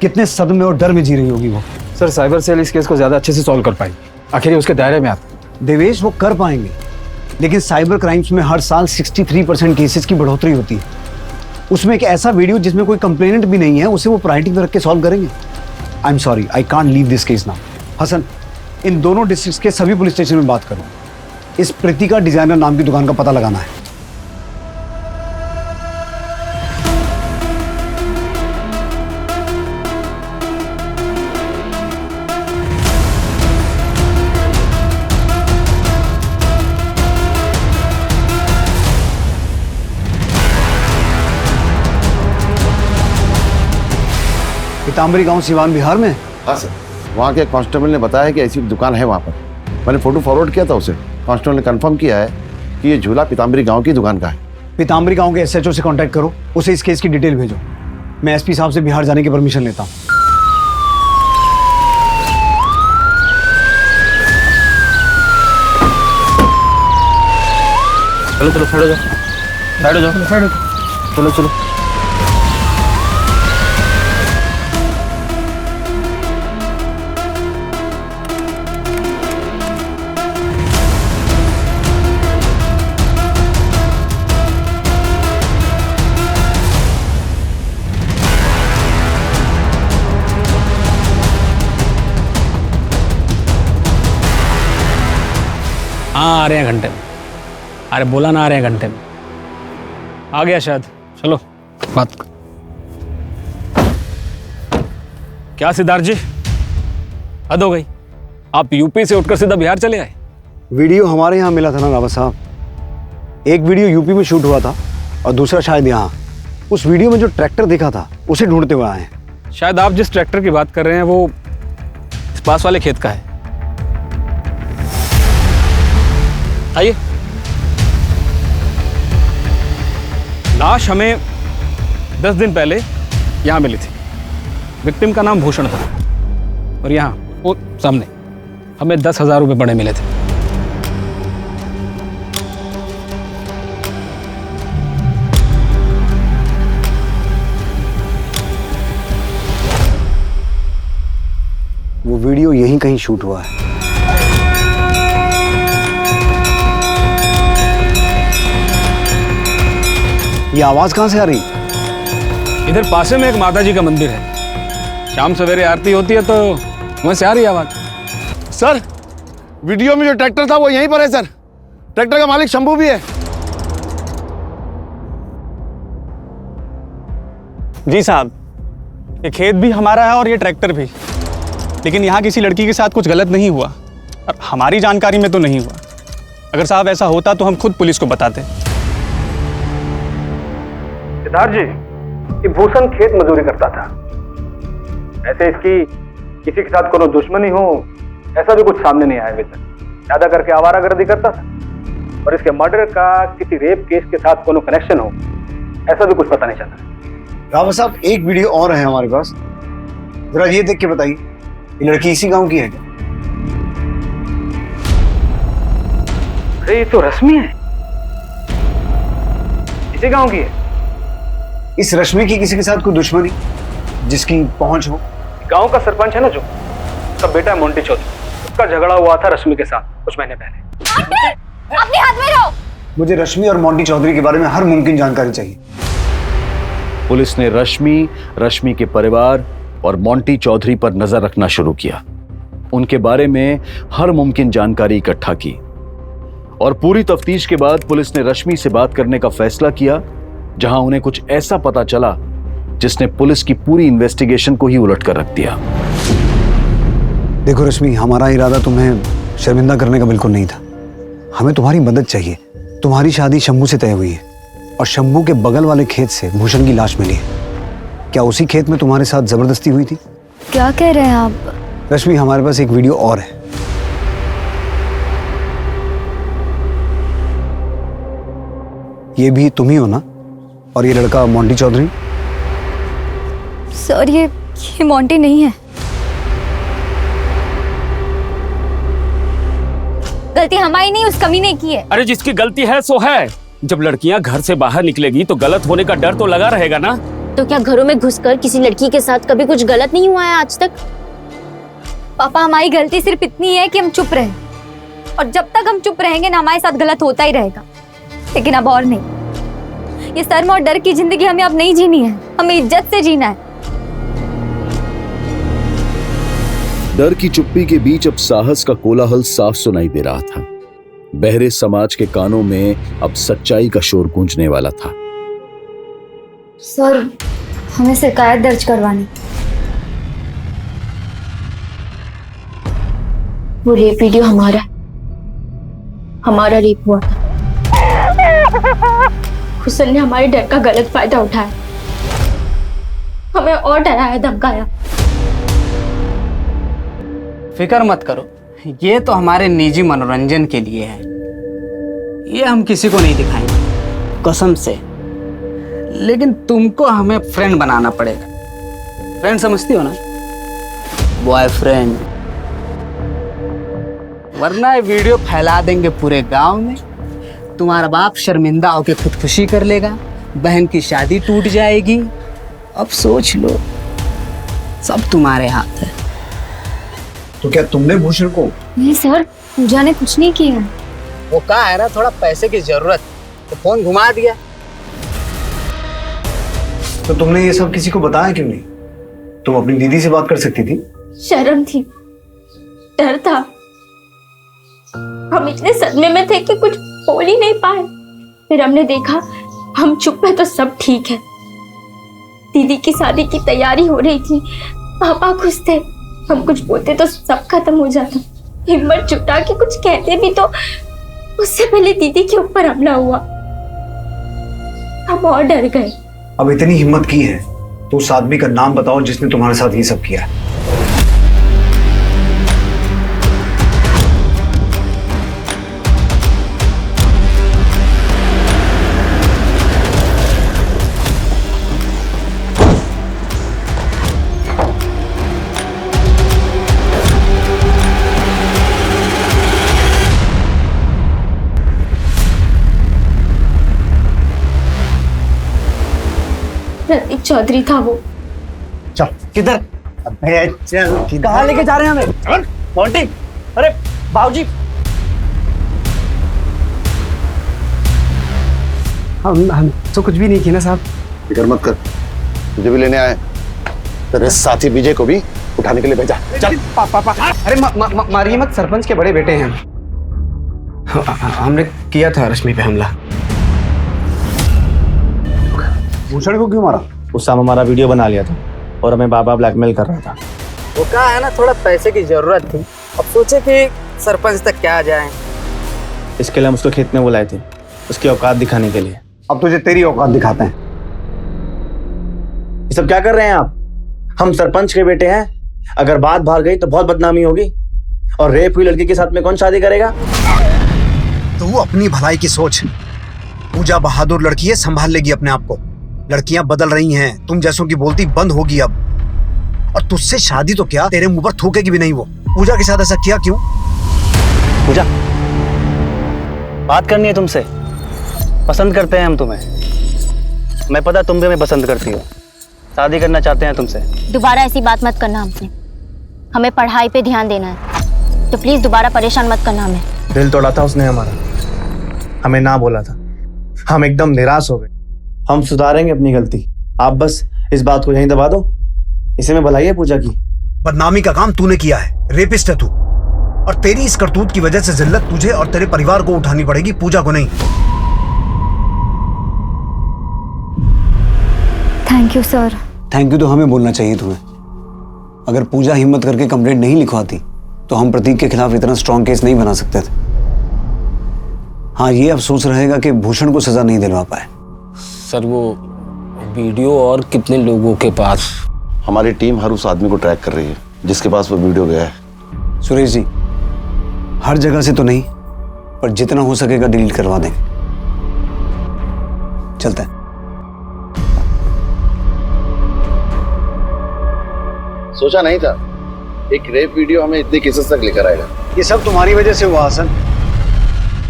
कितने सदमे और डर में जी रही होगी वो। सर, साइबर सेल इस केस को ज़्यादा अच्छे से सॉल्व कर पाएगी, आखिर ये उसके दायरे में आता। देवेश, वो कर पाएंगे, लेकिन साइबर क्राइम्स में हर साल 63% केसेस की बढ़ोतरी होती है। उसमें एक ऐसा वीडियो जिसमें कोई कंप्लेनेंट भी नहीं है, उसे वो प्रायोरिटी पर रख के सॉल्व करेंगे। I am sorry, I can't leave this case now. Hassan, इन दोनों डिस्ट्रिक्ट्स के सभी पुलिस स्टेशन में बात करो। इस प्रीतिका डिजाइनर नाम की दुकान का पता लगाना है। पीताम्बरी गांव सिवान बिहार में? हाँ सर, वहाँ के कांस्टेबल ने बताया कि ऐसी दुकान है वहाँ पर। मैंने फोटो फॉरवर्ड किया था उसे। कांस्टेबल ने कंफर्म किया है कि ये झूला पीताम्बरी गांव की दुकान का है। पीताम्बरी गांव के एसएचओ से कांटेक्ट करो, उसे इस केस की डिटेल भेजो। मैं एसपी साहब से बिहार जाने की परमिशन लेता हूँ। चलो चलो, साइड हो जाओ, साइड हो जाओ, साइड हो जाओ। चलो चलो। हाँ, आ रहे हैं घंटे में। अरे बोला ना, आ रहे हैं घंटे में। आ गया शायद। चलो बात। क्या सिद्धार्थ जी, हद हो गई। आप यूपी से उठकर सीधा बिहार चले आए। वीडियो हमारे यहाँ मिला था ना रावत साहब। एक वीडियो यूपी में शूट हुआ था और दूसरा शायद यहाँ। उस वीडियो में जो ट्रैक्टर देखा था उसे ढूंढते हुए आए हैं। शायद आप जिस ट्रैक्टर की बात कर रहे हैं वो इस पास वाले खेत का है। आइए। लाश हमें 10 दिन पहले यहाँ मिली थी। विक्टिम का नाम भूषण था और यहाँ वो सामने हमें 10,000 रुपये पड़े मिले थे। वो वीडियो यहीं कहीं शूट हुआ है। ये आवाज कहां से आ रही? इधर पासे में एक माता जी का मंदिर है। शाम सवेरे आरती होती है तो वहां से आ रही आवाज। सर, वीडियो में जो ट्रैक्टर था वो यहीं पर है सर। ट्रैक्टर का मालिक शंभू भी है। जी साहब, ये खेत भी हमारा है और ये ट्रैक्टर भी। लेकिन यहाँ किसी लड़की के साथ कुछ गलत नहीं हुआ और हमारी जानकारी में तो नहीं हुआ। अगर साहब ऐसा होता तो हम खुद पुलिस को बताते। सिद्धार्थ जी, ये भूषण खेत मजदूरी करता था। ऐसे इसकी किसी के साथ कोनो दुश्मनी हो ऐसा भी कुछ सामने नहीं आया अभी तक। ज्यादा करके आवारागर्दी करता था और इसके मर्डर का किसी रेप केस के साथ कोनो कनेक्शन हो ऐसा भी कुछ पता नहीं चला। रावत साहब, एक वीडियो और है हमारे पास, जरा ये देख के बताइए, ये लड़की इसी गांव की है क्या? अरे ये तो रश्मि है, इसी गांव की है। इस रश्मि की किसी के साथ कोई दुश्मनी जिसकी पहुंच हो? गांव का सरपंच है ना जो, उसका बेटा है मोंटी चौधरी, उसका झगड़ा हुआ था रश्मि के साथ कुछ महीने पहले। अपने हाथ में रहो। मुझे रश्मि और मोंटी चौधरी के बारे में हर मुमकिन जानकारी चाहिए। पुलिस ने रश्मि के परिवार और मोंटी चौधरी पर नजर रखना शुरू किया। उनके बारे में हर मुमकिन जानकारी इकट्ठा की और पूरी तफ्तीश के बाद पुलिस ने रश्मि से बात करने का फैसला किया, जहां उन्हें कुछ ऐसा पता चला जिसने पुलिस की पूरी इन्वेस्टिगेशन को ही उलट कर रख दिया। देखो रश्मि, हमारा इरादा तुम्हें शर्मिंदा करने का बिल्कुल नहीं था। हमें तुम्हारी मदद चाहिए। तुम्हारी शादी शंभू से तय हुई है और शंभू के बगल वाले खेत से भूषण की लाश मिली है। क्या उसी खेत में तुम्हारे साथ जबरदस्ती हुई थी? क्या कह रहे हैं आप? रश्मि, हमारे पास एक वीडियो और है। ये भी तुम ही हो ना? और ये लड़का मोंटी चौधरी? सर, ये मोंटी नहीं है। गलती हमारी नहीं, उस कमीने की है। अरे जिसकी गलती है सो है। जब लड़कियां घर से बाहर निकलेगी तो गलत होने का डर तो लगा रहेगा ना। तो क्या घरों में घुसकर किसी लड़की के साथ कभी कुछ गलत नहीं हुआ है आज तक? पापा, हमारी गलती सिर्फ इतनी है कि हम चुप रहे, और जब तक हम चुप रहेंगे ना हमारे साथ गलत होता ही रहेगा। लेकिन अब और नहीं। ये शर्म और डर की जिंदगी हमें अब नहीं जीनी है, हमें इज्जत से जीना है। डर की चुप्पी के बीच अब साहस का कोलाहल साफ सुनाई दे रहा था। बहरे समाज के कानों में अब सच्चाई का शोर गूंजने वाला था। सर, हमें शिकायत दर्ज करवानी। वो रेप वीडियो हमारा रेप हुआ था। हुसन ने हमारे डर का गलत फायदा उठाया, हमें और डराया धमकाया। फिक्र मत करो, ये तो हमारे निजी मनोरंजन के लिए है, ये हम किसी को नहीं दिखाएंगे कसम से। लेकिन तुमको हमें फ्रेंड बनाना पड़ेगा। फ्रेंड समझती हो ना, बॉयफ्रेंड। वरना ये वीडियो फैला देंगे पूरे गांव में, तुम्हारा बाप शर्मिंदा होकर खुदकुशी कर लेगा, बहन की शादी टूट जाएगी। अब सोच लो, सब तुम्हारे हाथ है। तो क्या तुमने भूषण को? नहीं सर, पूजा ने कुछ नहीं किया। वो कहा है ना, थोड़ा पैसे की जरूरत, तो फोन घुमा दिया। तो तुमने ये सब किसी को बताया क्यों नहीं? तुम अपनी दीदी से बात कर सकती थी। शर्म थी, डर था, हम इतने सदमे में थे कि कुछ बोल ही नहीं पाए। फिर हमने देखा हम चुप है तो सब ठीक है। दीदी की शादी की तैयारी हो रही थी, पापा खुश थे, हम कुछ बोलते तो सब खत्म हो जाता। हिम्मत जुटा के कुछ कहते भी तो उससे पहले दीदी के ऊपर हमला हुआ, हम और डर गए। अब इतनी हिम्मत की है तो उस आदमी का नाम बताओ जिसने तुम्हारे साथ ये सब किया है। प्रतीक चौधरी था वो। चल किधर? अबे चल, कहाँ लेके जा रहे हैं हमें? मोंटी, अरे बाबूजी, हम तो कुछ भी नहीं किया ना साहब। फिक्र मत कर, तुझे भी लेने आए, तेरे साथी विजय को भी उठाने के लिए भेजा। चल पापा, अरे मारिए मत, सरपंच के बड़े बेटे हैं। हमने किया था रश्मि पे हमला। भूषण को क्यों मारा? उस समय हमारा वीडियो बना लिया था और हमें बाबा ब्लैकमेल कर रहा था। वो कहा है ना, थोड़ा पैसे की जरूरत थी, अब सोचे कि सरपंच तक क्या जाए। इसके लिए हम उसको खेत में बुलाए थे, उसकी औकात दिखाने के लिए। अब तुझे तेरी औकात दिखाते हैं। ये सब क्या कर रहे हैं आप? हम सरपंच के बेटे हैं, अगर बात बाहर गई तो बहुत बदनामी होगी, और रेप हुई लड़की के साथ में कौन शादी करेगा? तो वो अपनी भलाई की सोच। पूजा बहादुर लड़की है, संभाल लेगी अपने आप को। लड़कियां बदल रही हैं, तुम जैसों की बोलती बंद होगी अब। और तुझसे शादी तो क्या, तेरे मुंह पर थूकेगी भी नहीं वो। पूजा के साथ ऐसा किया क्यों? पूजा, बात करनी है तुमसे। पसंद करते हैं हम तुम्हें, मैं पता तुम भी हमें पसंद करती हो, शादी करना चाहते हैं तुमसे। दोबारा ऐसी बात मत करना हमसे, हमें पढ़ाई पे ध्यान देना है, तो प्लीज दोबारा परेशान मत करना हमें। दिल तोड़ा था उसने हमारा, हमें ना बोला था, हम एकदम निराश हो गए। हम सुधारेंगे अपनी गलती, आप बस इस बात को यहीं दबा दो। इसे में भलाई है पूजा की। बदनामी का काम तूने किया है, रेपिस्ट है तू, और तेरी इस करतूत की वजह से जिल्लत तुझे और तेरे परिवार को उठानी पड़ेगी, पूजा को नहीं। Thank you sir. Thank you तो हमें बोलना चाहिए तुम्हें। अगर पूजा हिम्मत करके कंप्लेंट नहीं लिखवाती तो हम प्रतीक के खिलाफ इतना स्ट्रॉन्ग केस नहीं बना सकते थे। हाँ, ये अफसोस रहेगा कि भूषण को सजा नहीं दिलवा पाए। सर, वो वीडियो और कितने लोगों के पास? हमारी टीम हर उस आदमी को ट्रैक कर रही है जिसके पास वो वीडियो गया है। सुरेश जी, हर जगह से तो नहीं, पर जितना हो सकेगा डिलीट करवा देंगे। चलते हैं। सोचा नहीं था एक रेप वीडियो हमें इतने केसेस तक लेकर आएगा। ये सब तुम्हारी वजह से हुआ हसन,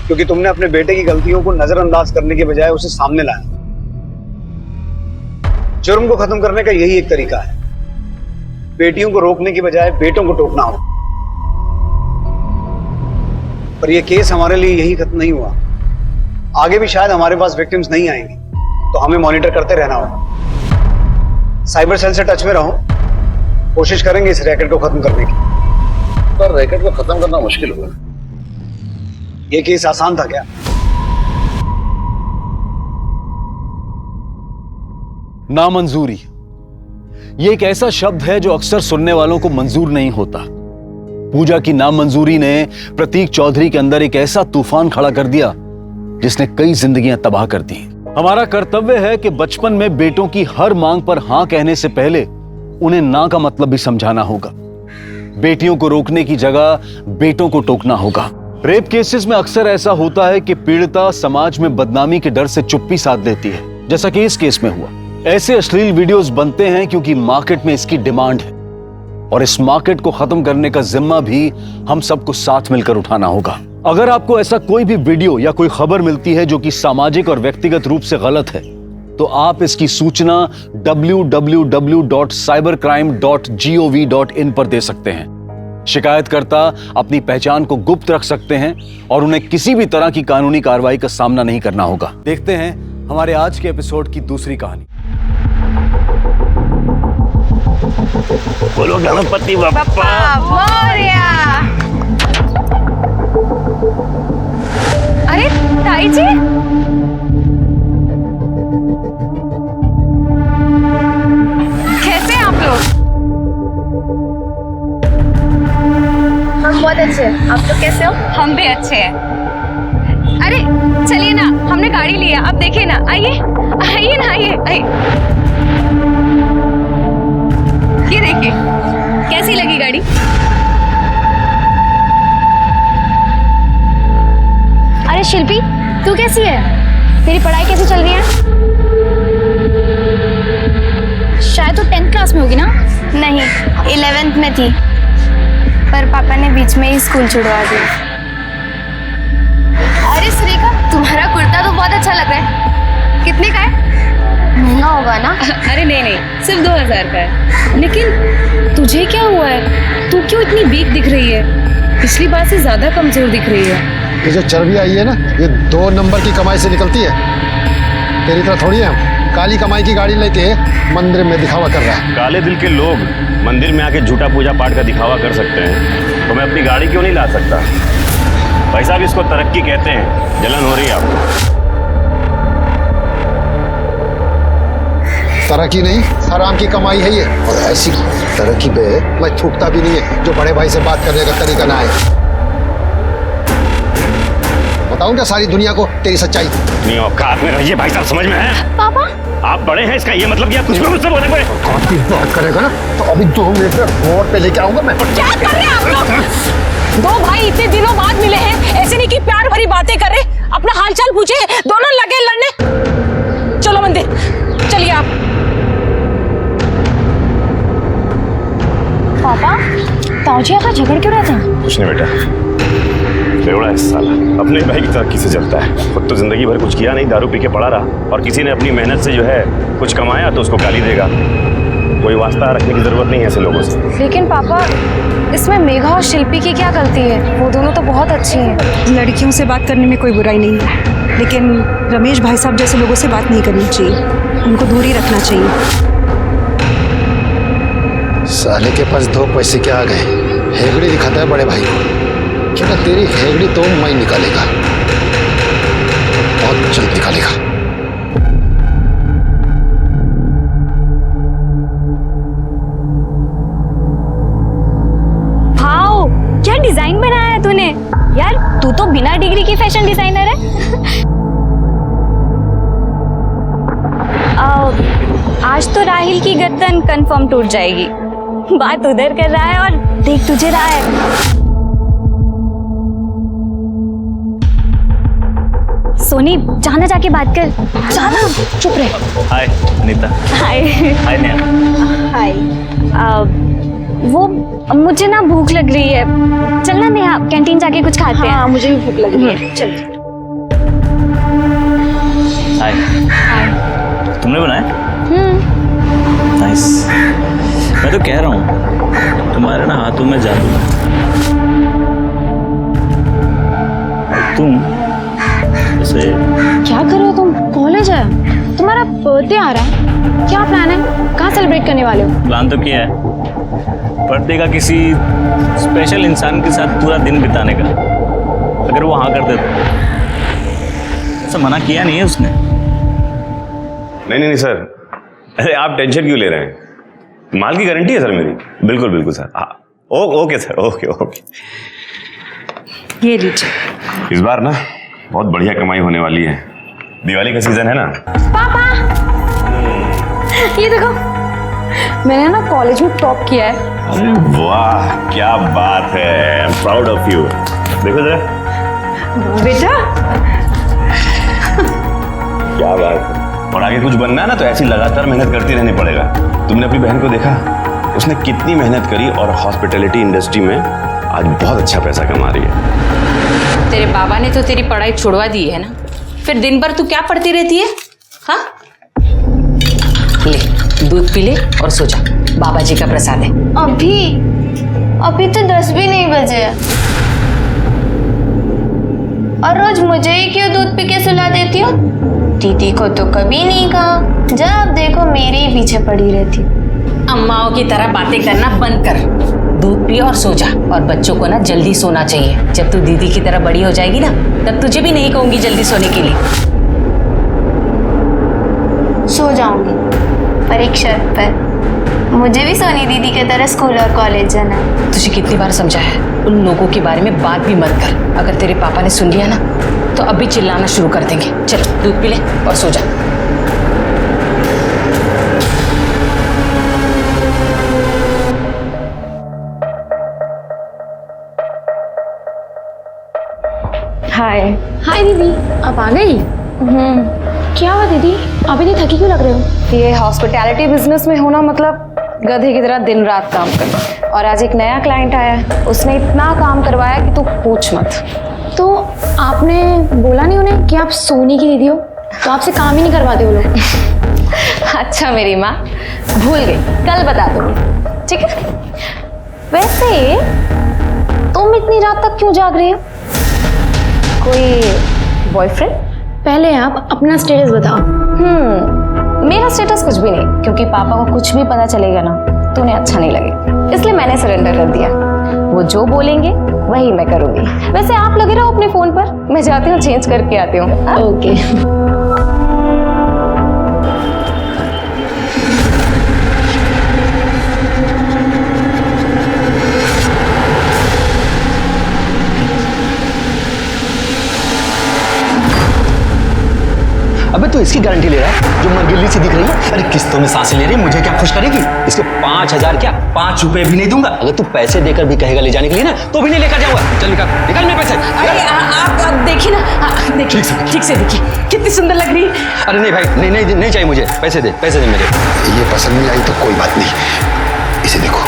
क्योंकि तुमने अपने बेटे की गलतियों को नजरअंदाज करने के बजाय उसे सामने लाया। जुर्म को खत्म करने का यही एक तरीका है, बेटियों को रोकने की बजाय बेटों को टोकना हो। पर यह केस हमारे लिए यही खत्म नहीं हुआ, आगे भी शायद हमारे पास विक्टिम्स नहीं आएंगे, तो हमें मॉनिटर करते रहना होगा। साइबर सेल से टच में रहो, कोशिश करेंगे इस रैकेट को खत्म करने की। पर रैकेट को खत्म करना मुश्किल होगा। ये केस आसान था क्या? नामंजूरी ये एक ऐसा शब्द है जो अक्सर सुनने वालों को मंजूर नहीं होता। पूजा की नामंजूरी ने प्रतीक चौधरी के अंदर एक ऐसा तूफान खड़ा कर दिया जिसने कई जिंदगियां तबाह कर दी। हमारा कर्तव्य है कि बचपन में बेटों की हर मांग पर हां कहने से पहले उन्हें ना का मतलब भी समझाना होगा। बेटियों को रोकने की जगह बेटों को टोकना होगा। रेप केसेस में अक्सर ऐसा होता है कि पीड़िता समाज में बदनामी के डर से चुप्पी साध लेती है, जैसा कि इस केस में हुआ। ऐसे अश्लील वीडियोस बनते हैं क्योंकि मार्केट में इसकी डिमांड है और इस मार्केट को खत्म करने का जिम्मा भी हम सबको साथ मिलकर उठाना होगा। अगर आपको ऐसा कोई भी वीडियो या कोई खबर मिलती है जो कि सामाजिक और व्यक्तिगत रूप से गलत है, तो आप इसकी सूचना www.cybercrime.gov.in पर दे सकते हैं। शिकायतकर्ता अपनी पहचान को गुप्त रख सकते हैं और उन्हें किसी भी तरह की कानूनी कार्रवाई का सामना नहीं करना होगा। देखते हैं हमारे आज के एपिसोड की दूसरी कहानी। बोलो गणपति बप्पा मोरया। अरे ताई जी, कैसे हैं आप लोग? हम बहुत अच्छे हैं, आप लोग कैसे हो? हम भी अच्छे हैं। अरे चलिए ना, हमने गाड़ी लिया, आप देखिए ना। आइए आइए ना, आइए आइए। ये देखिए, कैसी लगी गाड़ी? अरे शिल्पी, तू कैसी है? तेरी पढ़ाई कैसी चल रही है? शायद तू 10th क्लास में होगी ना? नहीं, 11th में थी, पर पापा ने बीच में ही स्कूल छुड़वा दिया। अरे सुरेखा, तुम्हारा कुर्ता तो बहुत अच्छा लग रहा है। कितने का है? महंगा होगा ना? अरे नहीं नहीं, सिर्फ 2000 का है। लेकिन तुझे क्या हुआ है? तू क्यों इतनी वीक दिख रही है? पिछली बार से ज्यादा कमजोर दिख रही है। ये जो चर्बी आई है ना, ये 2 नंबर की कमाई से निकलती है। तेरी तरह थोड़ी है हम काली कमाई की गाड़ी लेके मंदिर में दिखावा कर रहा है। काले दिल के लोग मंदिर में आके झूठा पूजा पाठ का दिखावा कर सकते हैं, तो मैं अपनी गाड़ी क्यों नहीं ला सकता? भाई साहब, इसको तरक्की कहते हैं। जलन हो रही है आपको? तरक्की नहीं, हराम की कमाई है ये। और ऐसी तरक्की पे मैं थूकता भी नहीं है जो बड़े भाई से बात करने का तरीका ना है। बताऊं क्या सारी दुनिया को तेरी सच्चाई? नहीं, औकात में रहिए भाई साहब, समझ में है? पापा, आप बड़े हैं, इसका ये मतलब कि आप कुछ भी मुझसे बोले हुए। औकात की बात करेगा ना तो अभी 2 मिनट में रोड पे लेके आऊंगा मैं। क्या कर रहे हैं आप लोग? 2 भाई इतने दिनों बाद मिले हैं, ऐसे नहीं कि प्यार भरी बातें कर रहे, अपना हालचाल पूछे, दोनों लगे लड़ने। चलो मंदिर, चलिए आप। पापा, ताऊजी आकर झगड़ क्यों रहते हैं? कुछ नहीं बेटा, बेवड़ा है साला, अपने भाई की तरक्की से चलता है। खुद तो जिंदगी भर कुछ किया नहीं, दारू पी के पड़ा रहा, और किसी ने अपनी मेहनत से जो है कुछ कमाया तो उसको गाली देगा। कोई वास्ता रखने की जरूरत नहीं है ऐसे लोगों से। लेकिन पापा, इसमें मेघा और शिल्पी की क्या गलती है? वो दोनों तो बहुत अच्छी हैं। लड़कियों से बात करने में कोई बुराई नहीं है, लेकिन रमेश भाई साहब जैसे लोगों से बात नहीं करनी चाहिए, उनको दूर ही रखना चाहिए। साले के पास 2 पैसे क्या आ गए, हेगड़ी दिखाता है बड़े भाई को। क्या तेरी हेगड़ी तो मैं निकालेगा, बहुत जल्द निकालेगा। वाओ, क्या डिजाइन बनाया है तूने यार, तू तो बिना डिग्री की फैशन डिजाइनर है। आज तो राहिल की गर्दन कंफर्म टूट जाएगी। बात उधर कर रहा है और देख तुझे रहा है। सोनी, जाना जाके बात कर, जाना, चुप रहे। हाय नीता। हाय। हाय नेहा। हाय। वो मुझे ना भूख लग रही है, चलना नेहा कैंटीन जाके कुछ खाते हैं। हाँ, मुझे भी भूख लग रही है, चल। हाय। हाय। तुमने बनाया? नाइस। मैं तो कह रहा हूँ तुम्हारे ना हाथों में जादू है। तुम जैसे क्या कर रहे हो तुम? कॉलेज है, तुम्हारा बर्थडे आ रहा है, क्या प्लान है? कहाँ सेलिब्रेट करने वाले हो? प्लान तो किया है, बर्थडे का किसी स्पेशल इंसान के साथ पूरा दिन बिताने का, अगर वो हाँ कर दे तो। ऐसा मना किया नहीं है उसने। नहीं सर, अरे आप टेंशन क्यों ले रहे हैं? माल की गारंटी है सर मेरी। बिल्कुल बिल्कुल सर। हाँ ओके सर, ओके। ये लीजिए। इस बार ना बहुत बढ़िया कमाई होने वाली है, दिवाली का सीजन है ना। पापा ये देखो, मैंने ना कॉलेज में टॉप किया है। अरे वाह क्या बात है, I am proud of you. देखो जरा बेटा। क्या बात है। और आगे कुछ बनना है ना तो ऐसी लगातार मेहनत करती रहनी पड़ेगा। तुमने अपनी बहन को देखा, उसने कितनी मेहनत करी और हॉस्पिटैलिटी इंडस्ट्री में आज बहुत अच्छा पैसा कमा रही है। तेरे बाबा ने तो तेरी पढ़ाई छुड़वा दी है ना, फिर दिन भर तू क्या पढ़ती रहती है? हाँ ले दूध पी ले और सो जा, बाबा जी का प्रसाद है। अभी तो 10 भी नहीं बजे। और रोज मुझे ही क्यों दूध पी के सुला देती हो? दीदी को तो कभी नहीं कहा, जब देखो मेरे ही पीछे पड़ी रहती। अम्माओं की तरह बातें करना बंद कर, दूध पी और सो जा। और बच्चों को ना जल्दी सोना चाहिए। जब तू दीदी की तरह बड़ी हो जाएगी ना, तब तुझे भी नहीं कहूंगी जल्दी सोने के लिए। सो जाऊंगी पर एक शर्त पर, मुझे भी सोनी दीदी की तरह स्कूल और कॉलेज जाना है। तुझे कितनी बार समझाया है, उन लोगों के बारे में बात भी मत कर। अगर तेरे पापा ने सुन लिया ना तो अभी चिल्लाना शुरू कर देंगे। चल दूध पी ले और सो जा। हाय हाय दीदी, आप आ गई? क्या हुआ दीदी, अभी नहीं थकी क्यों लग रहे हो? ये हॉस्पिटैलिटी बिजनेस में होना मतलब गधे की तरह दिन रात काम करना। और आज एक नया क्लाइंट आया है, उसने इतना काम करवाया कि तू पूछ मत। तो आपने बोला नहीं उन्हें कि आप सोनी की दीदी हो? तो आपसे काम ही नहीं करवाते वो लोग। अच्छा मेरी माँ, भूल गई, कल बता दूंगी, ठीक है? वैसे तुम इतनी रात तक क्यों जाग रही हो? कोई बॉयफ्रेंड? पहले आप अपना स्टेटस बताओ। मेरा स्टेटस कुछ भी नहीं, क्योंकि पापा को कुछ भी पता चलेगा ना तो उन्हें अच्छा नहीं लगेगा, इसलिए मैंने सरेंडर कर दिया। वो जो बोलेंगे वही मैं करूंगी। वैसे आप लगे रहो अपने फोन पर, मैं जाती हूँ चेंज करके आती हूँ। ओके। अबे तो इसकी गारंटी ले रहा है जो मरगिल्ली सी दिख रही है। अरे किस्तों में सांसें ले रही है, मुझे क्या खुश करेगी? इसके 5,000 क्या 5 रुपए भी नहीं दूंगा। अगर तू पैसे देकर भी कहेगा ले जाने के लिए ना तो भी नहीं लेकर जाऊंगा। चल निकाल निकाल मेरे पैसे। अरे आप देखिए ना, देखिए ठीक से देखिए, कितनी सुंदर लग रही है। अरे नहीं भाई, नहीं चाहिए मुझे, पैसे दे मेरे। ये पसंद नहीं आई तो कोई बात नहीं, इसे देखो,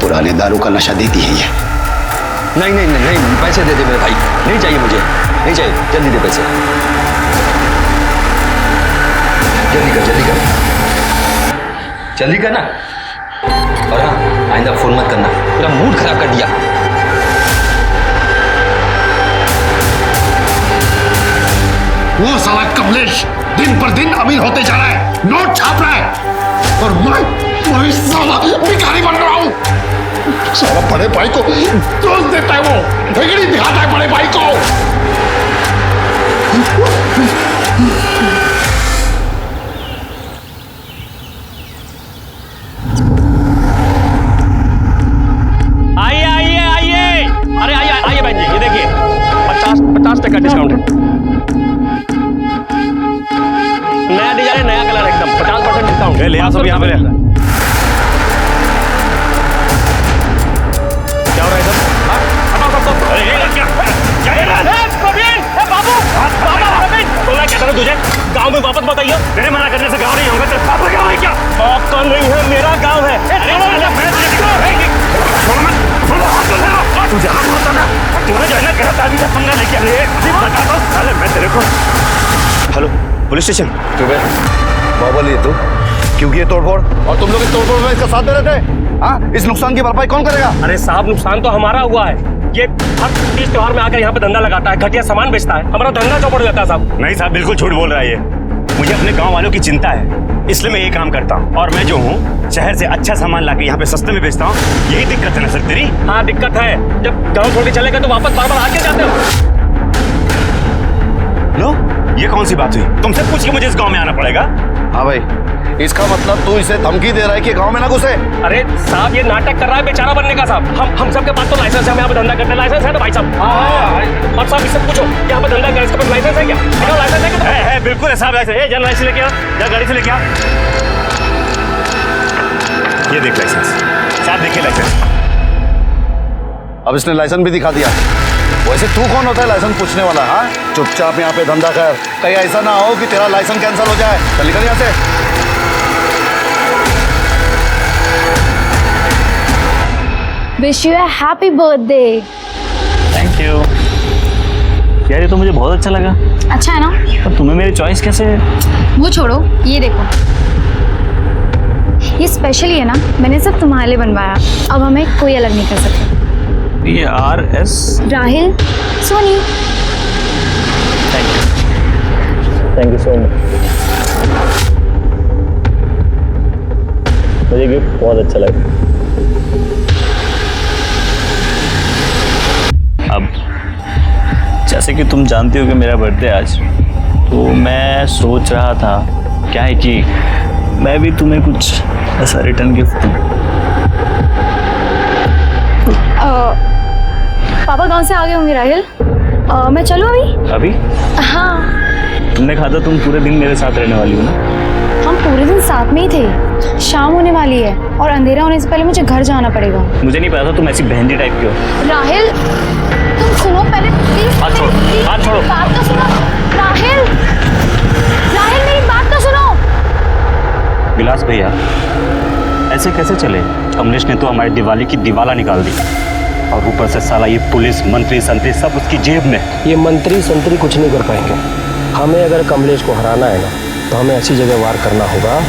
पुराने दारू का नशा देती है ये। नहीं पैसे दे मेरे भाई, नहीं चाहिए मुझे, नहीं चाहिए। जल्दी दे पैसे, जल्दी कर ना। और हाँ, आइंदा फोन मत करना, पूरा मूड खराब कर दिया। वो साला कमलेश दिन पर दिन अमीर होते जा रहा है, नोट छाप रहा है, और मैं साला भिखारी बन रहा हूं। साला बड़े भाई को दोष देता है, वो ठेकड़ी दिखाता है बड़े भाई को। आइए बहन जी, ये देखिए 50% डिस्काउंट है। नया डिजाइन, नया कलर, एकदम 50% डिस्काउंट। ले आओ सब यहाँ पे। क्या हो रहा है सब? हटाओ सब। मैं कहता हूँ तुझे गांव में वापस मत आइए। मेरे मना करने से गांव नहीं होगा। तेरे पापा गांव है क्या? आपका नहीं है, मेरा गांव है। तुझे तुम्हें जाना कहता भी हमने लेके आए। मैं तेरे को। Hello police station. बाहुबली है तू? क्यों किए तोड़फोड़? और तुम लोग इस तोड़फोड़ में इसका साथ दे रहे थे? हाँ, इस नुकसान की भरपाई कौन करेगा? अरे साहब, नुकसान तो हमारा हुआ है। ये हर तीज त्योहार में आकर यहाँ पे धंधा लगाता है, घटिया सामान बेचता है, हमारा धंधा चौपट जाता है साहब। नहीं साहब, बिल्कुल झूठ बोल रहा है ये। मुझे अपने गांव वालों की चिंता है। इसलिए मैं ये काम करता हूँ। और मैं जो हूँ शहर से अच्छा सामान लाके यहाँ पे सस्ते में बेचता हूँ। यही दिक्कत है ना सर तेरी? हाँ दिक्कत है, जब गाँव छोड़ के चले गए तो वापस बार बार आके जाते हो। लो, ये कौन सी बात हुई? तुमसे पूछ के मुझे इस गाँव में आना पड़ेगा? हाँ भाई, इसका मतलब तू इसे धमकी दे रहा है कि गांव में ना घुसे? अरे साहब ये नाटक कर रहा है बेचारा बनने का साहब। हम सबके पास तो लाइसेंस है, हम यहाँ पे धंधा करते हैं। लाइसेंस है ना भाई साहब? हाँ। और साहब इससे पूछो यहाँ पे धंधा कर, इसके पास लाइसेंस है क्या? लाइसेंस है क्या? है बिल्कुल है साहब लाइसेंस। जन लाइसेंस लेके आ, जा गाड़ी से लेके आ। ये देख लाइसेंस साहब, देखिए लाइसेंस। अब इसने लाइसेंस भी दिखा दिया। वैसे तू कौन होता है लाइसेंस पूछने वाला? हाँ, चुपचाप यहाँ पे धंधा कर, कहीं ऐसा ना हो कि तेरा लाइसेंस कैंसिल हो जाए। चल निकल यहाँ से। Wish you a happy birthday. Thank you यार, ये तो मुझे बहुत अच्छा लगा। अच्छा है ना? पर तुम्हें मेरी चॉइस कैसे? वो छोड़ो, ये देखो, ये स्पेशल ही है ना, मैंने सब तुम्हारे लिए बनवाया। अब हमें कोई अलग नहीं कर सकता। ये RS Rahil Soni. Thank you so much. मुझे गिफ्ट बहुत अच्छा लगा। अब जैसे कि तुम जानती हो कि मेरा बर्थडे आज, तो मैं सोच रहा था क्या है कि मैं भी तुम्हें कुछ ऐसा रिटर्न गिफ्ट दूं। पापा गांव से आ गए होंगे राहिल। मैं चलूं अभी? अभी? हाँ। तुमने कहा था तुम पूरे दिन मेरे साथ रहने वाली हो ना? हम पूरे दिन साथ में ही थे। शाम होने वाली है और अंधेरा होने से पहले मुझे घर जाना पड़ेगा। मुझे नहीं पता था तुम ऐसी बहनजी टाइप की हो। राहिल तुम सुनो पहले प्लीज। हाथ छोड़ो, हाथ छोड़ो। बात तो सुनो राहिल। राहिल मेरी बात तो सुनो। विलास भैया ऐसे कैसे चले? कमलेश ने तो हमारी दिवाली की दिवाला निकाल दी और ऊपर से साला ये पुलिस मंत्री संतरी सब उसकी जेब में। ये मंत्री संतरी कुछ नहीं कर पाएंगे। हमें अगर कमलेश को हराना है ना, तो हमें ऐसी जगह वार करना होगा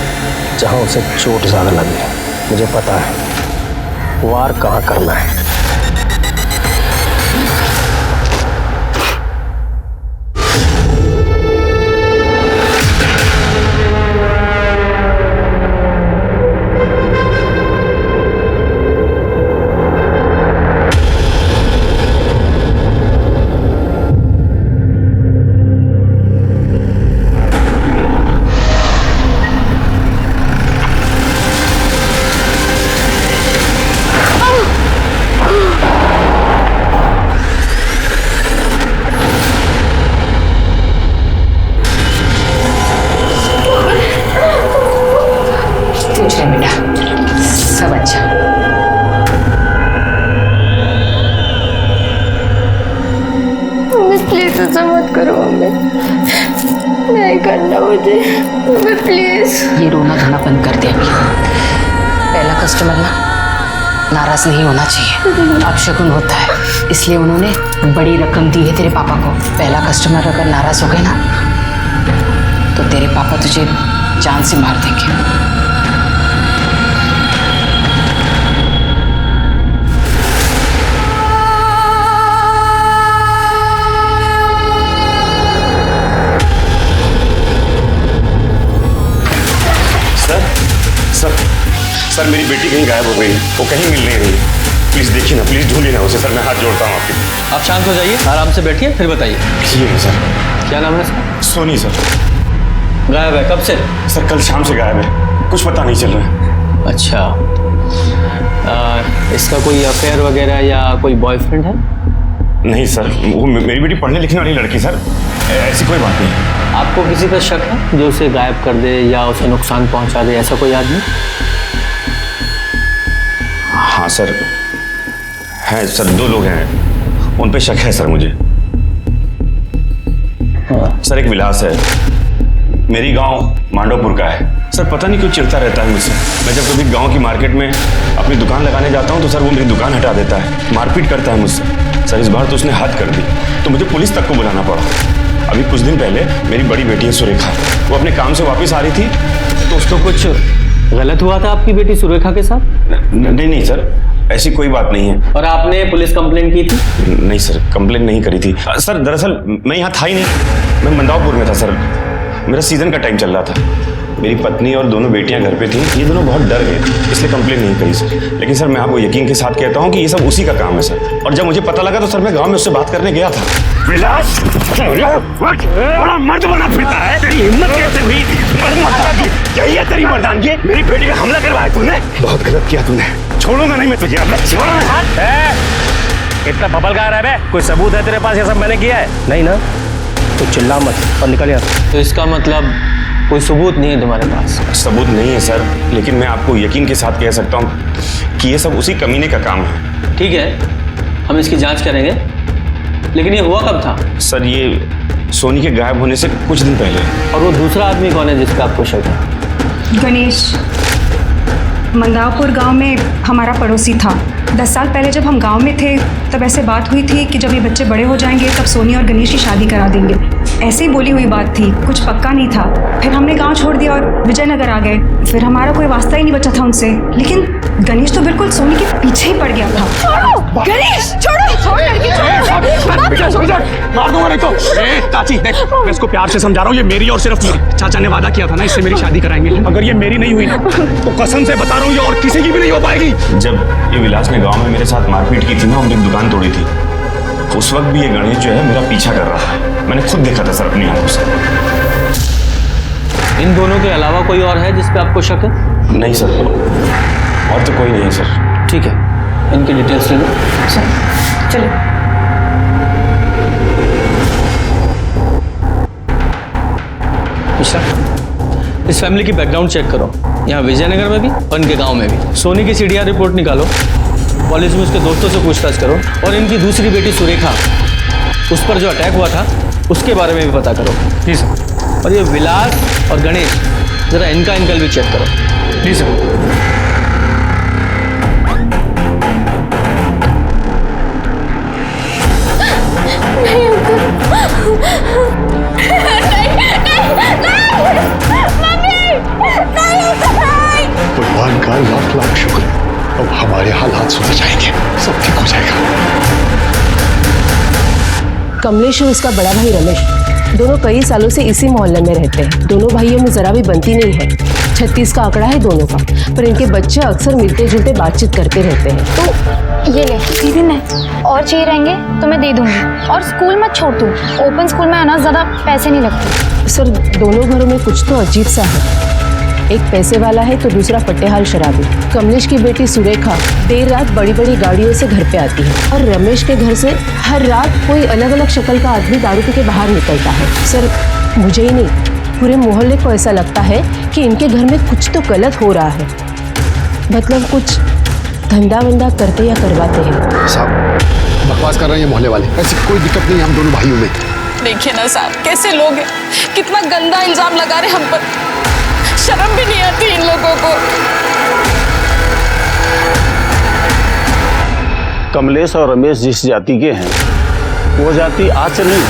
जहां उसे चोट ज़्यादा लगे। मुझे पता है वार कहाँ करना है। ये रोना धोना बंद कर दे अभी। पहला कस्टमर ना नाराज नहीं होना चाहिए, अपशगुन होता है, इसलिए उन्होंने बड़ी रकम दी है तेरे पापा को। पहला कस्टमर अगर नाराज हो गए ना, तो तेरे पापा तुझे जान से मार देंगे। सर मेरी बेटी कहीं गायब हो गई है, वो कहीं मिल नहीं रही है। प्लीज देखिए ना, प्लीज ढूंढिए ना उसे। सर मैं हाथ जोड़ता हूँ आपके। आप शांत हो जाइए, आराम से बैठिए, फिर बताइए। ठीक है सर। क्या नाम है इसका? सोनी सर। गायब है कब से? सर कल शाम से गायब है, कुछ पता नहीं चल रहा है। अच्छा, इसका कोई अफेयर वगैरह या कोई बॉयफ्रेंड है? नहीं सर, वो मेरी बेटी पढ़ने लिखने वाली लड़की सर, ऐसी कोई बात नहीं। आपको किसी पर शक है जो उसे गायब कर दे या उसे नुकसान पहुंचा दे, ऐसा कोई आदमी? हाँ सर है सर, 2 लोग हैं, उन पे शक है सर मुझे। सर एक विलास है, मेरी गांव मांडवपुर का है। सर पता नहीं क्यों चिढ़ता रहता है मुझसे। मैं जब कभी गांव की मार्केट में अपनी दुकान लगाने जाता हूं तो सर वो मेरी दुकान हटा देता है, मारपीट करता है मुझसे। सर इस बार तो उसने हद कर दी, तो मुझे पुलिस तक को बुलाना पड़ा। अभी कुछ दिन पहले मेरी बड़ी बेटी है सुरेखा, वो अपने काम से वापस आ रही थी तो उसको कुछ गलत हुआ था आपकी बेटी सुरेखा के साथ? नहीं सर, ऐसी कोई बात नहीं है। और आपने पुलिस कंप्लेंट की थी? नहीं सर, कंप्लेंट नहीं करी थी सर। दरअसल मैं यहाँ था ही नहीं, मैं मंदावपुर में था सर, मेरा सीजन का टाइम चल रहा था। मेरी पत्नी और दोनों बेटियां घर पे थी, ये दोनों बहुत डर गए थे, इसलिए कंप्लेन नहीं करी सर। लेकिन सर मैं आपको यकीन के साथ कहता हूँ कि ये सब उसी का काम है सर। और जब मुझे पता लगा तो सर मैं गाँव में उससे बात करने गया था। विलास, बड़ा मर्द बना फिरता है, तेरी हिम्मत कैसे हुई? यही है तेरी मर्दानगी? मेरी बेटी पे हमला करवाया तूने, बहुत गलत किया तूने, छोड़ूंगा नहीं मैं तुझे। इतना बबल गा रहा है? कोई सबूत है तेरे पास ये सब मैंने किया है? नहीं ना, तो चिल्ला मत और निकल यहाँ। तो इसका मतलब कोई सबूत नहीं है तुम्हारे पास? सबूत नहीं है सर, लेकिन मैं आपको यकीन के साथ कह सकता हूँ कि ये सब उसी कमीने का काम है। ठीक है, हम इसकी जांच करेंगे, लेकिन ये हुआ कब था? सर ये सोनी के गायब होने से कुछ दिन पहले। और वो दूसरा आदमी कौन है जिसका आपको शक है? गणेश मंदावपुर गांव में हमारा पड़ोसी था। 10 साल पहले जब हम गांव में थे तब ऐसे बात हुई थी कि जब ये बच्चे बड़े हो जाएंगे तब सोनी और गणेश की शादी करा देंगे। ऐसे ही बोली हुई बात थी, कुछ पक्का नहीं था। फिर हमने गांव छोड़ दिया और विजयनगर आ गए। फिर हमारा कोई वास्ता ही नहीं बचा था उनसे। लेकिन गणेश तो बिल्कुल सोनी के पीछे ही पड़ गया था। छोड़ो गणेश, छोड़ो मार दूंगा नहीं तो। चाची देख, मैं इसको प्यार से समझा रहा हूँ, ये मेरी और सिर्फ मेरी। चाचा ने वादा किया था ना इससे मेरी शादी कराएंगे। अगर ये मेरी नहीं हुई ना तो कसम से बता रहा हूँ ये और किसी की भी नहीं हो पाएगी। जब ये विलास ने गांव में मेरे साथ मारपीट की थी ना, उनकी दुकान तोड़ी थी, उस वक्त भी ये गणेश जो है मेरा पीछा कर रहा है। मैंने खुद देखा था सर अपनी आंखों से। इन दोनों के अलावा कोई और है जिस पे आपको शक है? नहीं सर, और तो कोई नहीं है सर। ठीक है, इनकी डिटेल्स ले लो। चलो मिश्रा, इस फैमिली की बैकग्राउंड चेक करो, यहाँ विजयनगर में भी और इनके गांव में भी। सोनी की सीडीआर रिपोर्ट निकालो, कॉलेज में उसके दोस्तों से पूछताछ करो, और इनकी दूसरी बेटी सुरेखा, उस पर जो अटैक हुआ था उसके बारे में भी पता करो। जी सर। और ये विलास और गणेश, जरा इनका इनकल भी चेक करो। जी सर। भगवान का लाख लाख शुक्र, अब हमारे हालात सुधर जाएंगे, सब ठीक हो जाएगा। कमलेश और उसका बड़ा भाई रमेश दोनों कई सालों से इसी मोहल्ले में रहते हैं। दोनों भाइयों में जरा भी बनती नहीं है। 36 का आंकड़ा है दोनों का, पर इनके बच्चे अक्सर मिलते जुलते बातचीत करते रहते हैं। तो ये ले दीदी, ने और चाहिए रहेंगे तो मैं दे दूंगी। और स्कूल मत छोड़ तू, ओपन स्कूल में आना, ज्यादा पैसे नहीं लगते। सर दोनों घरों में कुछ तो अजीब सा है। एक पैसे वाला है तो दूसरा फटेहाल शराबी। कमलेश की बेटी सुरेखा देर रात बड़ी बड़ी गाड़ियों से घर पे आती है, और रमेश के घर से हर रात कोई अलग अलग शक्ल का आदमी दारू पी के बाहर निकलता है। सर मुझे ही नहीं, पूरे मोहल्ले को ऐसा लगता है कि इनके घर में कुछ तो गलत हो रहा है। मतलब कुछ धंधा वंदा करते या करवाते हैं। साहब बकवास कर रहे हैं ये मोहल्ले वाले, ऐसी कोई दिक्कत नहीं हम दोनों भाइयों में। देखिए ना साहब, कैसे लोग हैं, कितना गंदा इल्जाम लगा रहे हम पर। शर्म भी नहीं आती इन लोगों को। कमलेश और रमेश जिस जाति के हैं वो जाति आज से नहीं,